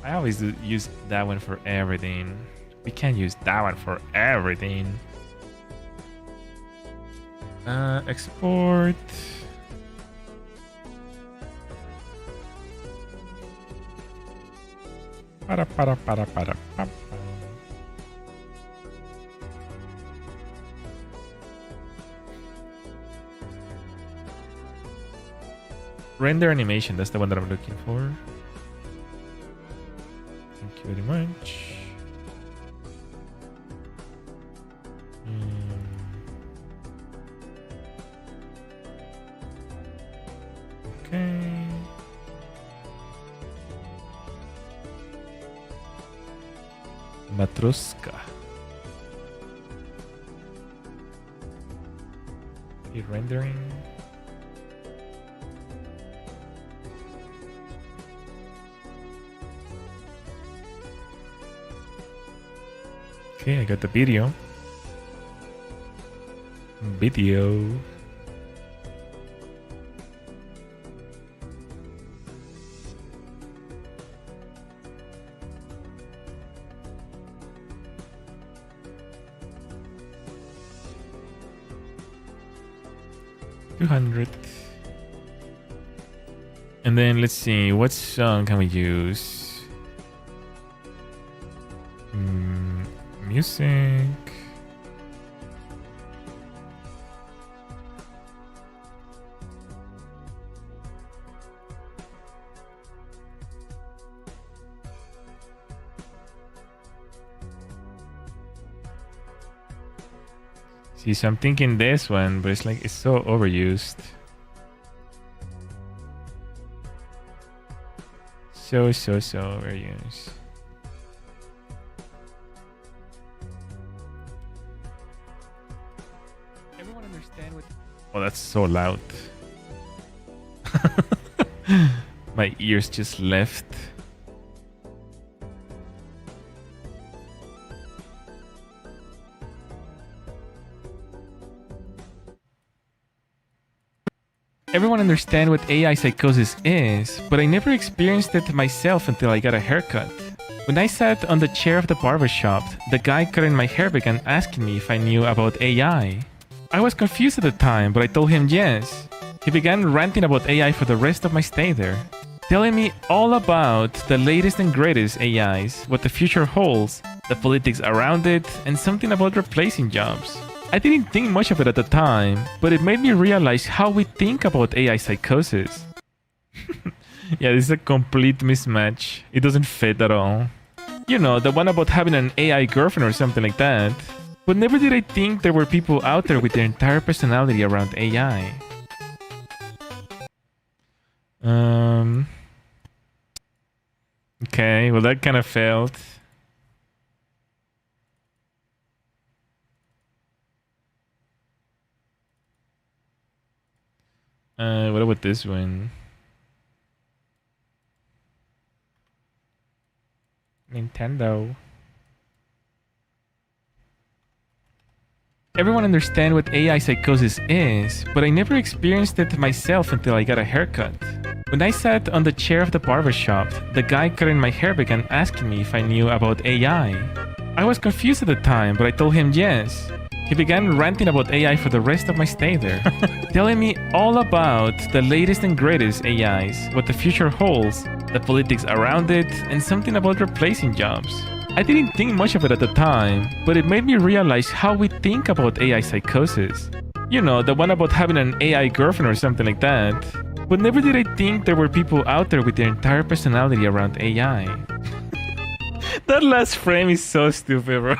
I always use that one for everything. We can't use that one for everything. Export. Render animation, that's the one that I'm looking for. Thank you very much. Okay. Matroska. Rendering. Okay, I got the video. Video. $200. And then let's see, what song can we use? Music. See, so I'm thinking this one, but it's like it's so overused. So overused. Everyone understand what... Oh, that's so loud. My ears just left. Everyone understand what AI psychosis is, but I never experienced it myself until I got a haircut. When I sat on the chair of the barbershop, the guy cutting my hair began asking me if I knew about AI. I was confused at the time, but I told him yes. He began ranting about AI for the rest of my stay there, telling me all about the latest and greatest AIs, what the future holds, the politics around it, and something about replacing jobs. I didn't think much of it at the time, but it made me realize how we think about AI psychosis. Yeah, this is a complete mismatch. It doesn't fit at all. You know, the one about having an AI girlfriend or something like that. But never did I think there were people out there with their entire personality around AI. Okay, well that kind of failed. What about this one? Nintendo. Everyone understand what AI psychosis is, but I never experienced it myself until I got a haircut. When I sat on the chair of the barbershop, the guy cutting my hair began asking me if I knew about AI. I was confused at the time, but I told him yes. He began ranting about AI for the rest of my stay there, telling me all about the latest and greatest AIs, what the future holds, the politics around it, and something about replacing jobs. I didn't think much of it at the time, but it made me realize how we think about AI psychosis. You know, the one about having an AI girlfriend or something like that. But never did I think there were people out there with their entire personality around AI. That last frame is so stupid, bro.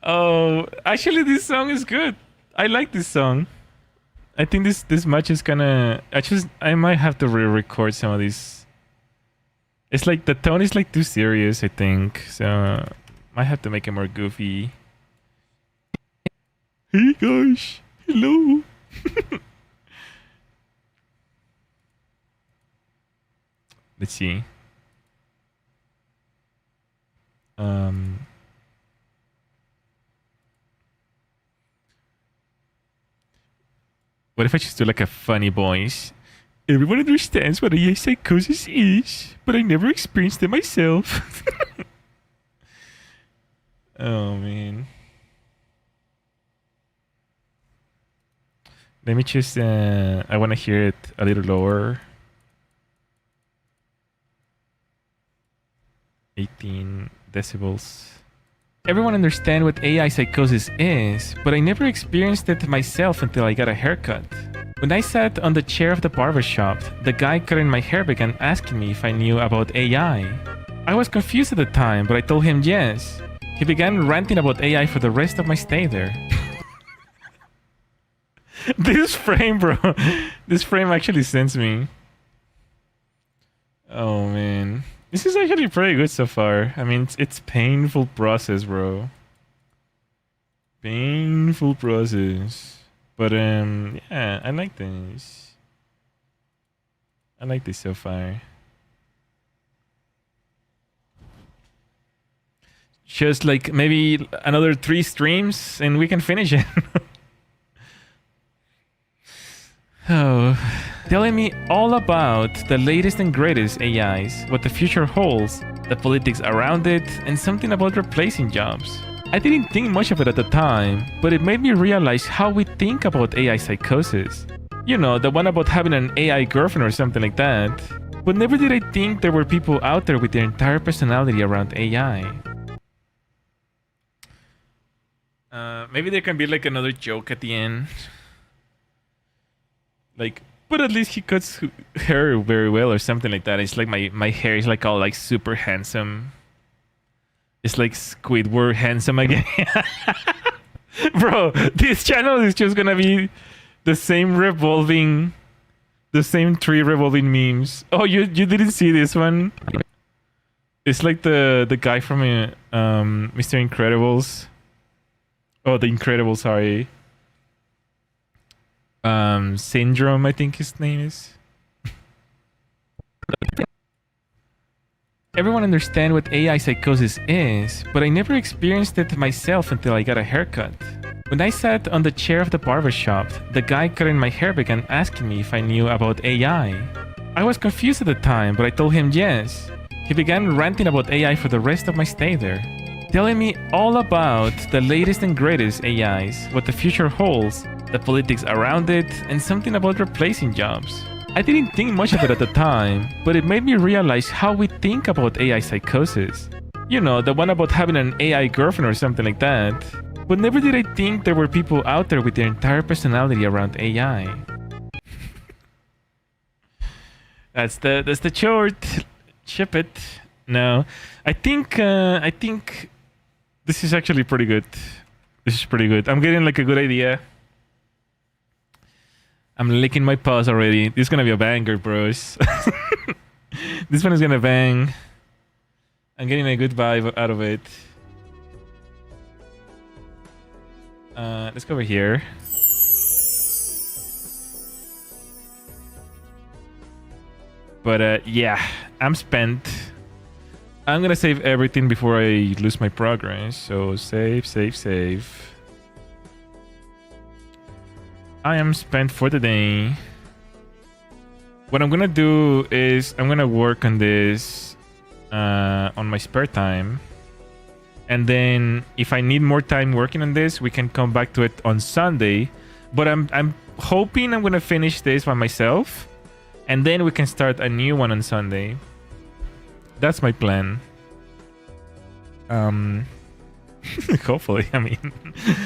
Oh, actually, this song is good. I like this song. I think this match is gonna. I might have to re-record some of these. It's like the tone is like too serious, I think. So might have to make it more goofy. Hey guys, hello. Let's see. What if I just do like a funny voice? Everyone understands what AI psychosis is, but I never experienced it myself. Oh man. Let me just I want to hear it a little lower. 18 decibels. Everyone understand what AI psychosis is, but I never experienced it myself until I got a haircut. When I sat on the chair of the barbershop, the guy cutting my hair began asking me if I knew about AI. I was confused at the time, but I told him yes. He began ranting about AI for the rest of my stay there. This frame, bro. This frame actually sends me. Oh man. This is actually pretty good so far. I mean, it's painful process, bro. Painful process. But yeah, I like this. I like this so far. Just like maybe another 3 streams and we can finish it. Oh, telling me all about the latest and greatest AIs, what the future holds, the politics around it, and something about replacing jobs. I didn't think much of it at the time, but it made me realize how we think about AI psychosis. You know, the one about having an AI girlfriend or something like that. But never did I think there were people out there with their entire personality around AI. Maybe there can be like another joke at the end. Like, but at least he cuts hair very well or something like that. It's like my hair is like all like super handsome. It's like Squidward handsome again. Bro, this channel is just gonna be the same three revolving memes. Oh, you didn't see this one? It's like the guy from Mr. Incredibles. Oh, the Incredibles, sorry. Syndrome, I think his name is. Everyone understands what AI psychosis is, but I never experienced it myself until I got a haircut. When I sat on the chair of the barbershop, the guy cutting my hair began asking me if I knew about AI. I was confused at the time, but I told him yes. He began ranting about AI for the rest of my stay there, telling me all about the latest and greatest AIs, what the future holds, the politics around it, and something about replacing jobs. I didn't think much of it at the time, but it made me realize how we think about AI psychosis. You know, the one about having an AI girlfriend or something like that. But never did I think there were people out there with their entire personality around AI. That's the short. Ship it. No, I think this is actually pretty good. This is pretty good. I'm getting like a good idea. I'm licking my paws already. This is gonna be a banger, bros. This one is gonna bang. I'm getting a good vibe out of it. Let's go over here. But yeah, I'm spent. I'm gonna save everything before I lose my progress. So save. I am spent for the day. What I'm gonna do is I'm gonna work on this on my spare time. And then if I need more time working on this, we can come back to it on Sunday. But I'm hoping I'm gonna finish this by myself. And then we can start a new one on Sunday. That's my plan. Hopefully, I mean,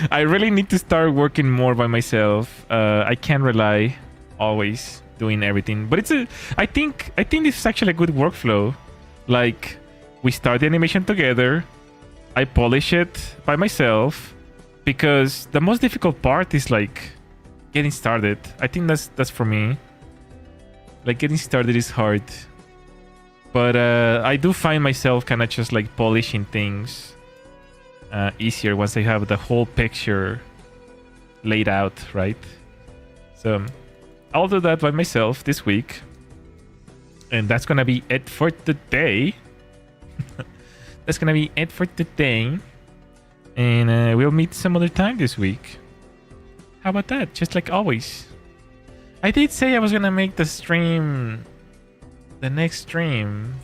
I really need to start working more by myself. I can't rely always doing everything, but I think this is actually a good workflow. Like, we start the animation together. I polish it by myself because the most difficult part is like getting started. I think that's for me. Like, getting started is hard, but I do find myself kind of just like polishing things easier once I have the whole picture laid out, right? So I'll do that by myself this week, and that's gonna be it for today. That's gonna be it for today, and we'll meet some other time this week. How about that? Just like always. I did say I was gonna make the next stream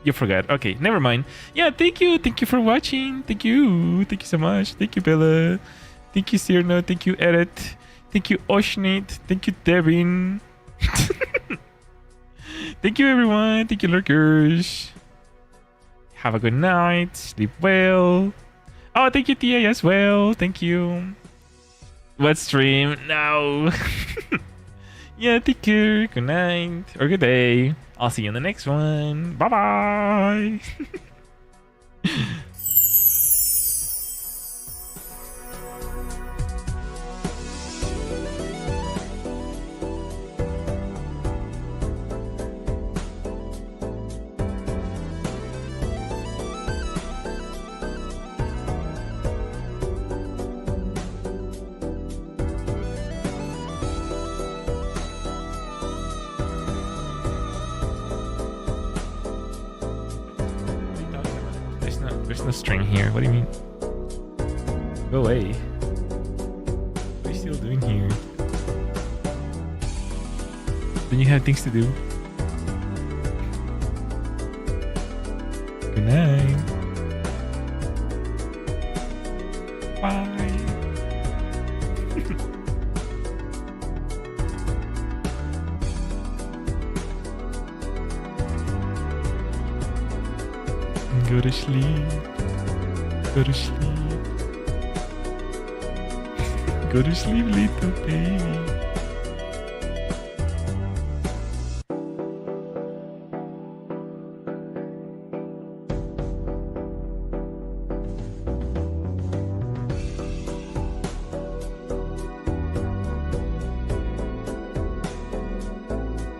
you forgot. Okay, never mind. Yeah, thank you for watching. Thank you so much. Thank you, Bella. Thank you, Cyrno. Thank you, Edit. Thank you, Oshnit. Thank you, Devin. Thank you, everyone. Thank you, lurkers. Have a good night. Sleep well. Oh, thank you, TA, as well. Thank you. What stream? No. Yeah, take care. Good night or good day. I'll see you in the next one. Bye bye. There's no string here. What do you mean? Go away. What are you still doing here? Then you have things to do. Good night. Bye. Go to sleep. Go to sleep. Go to sleep, little baby.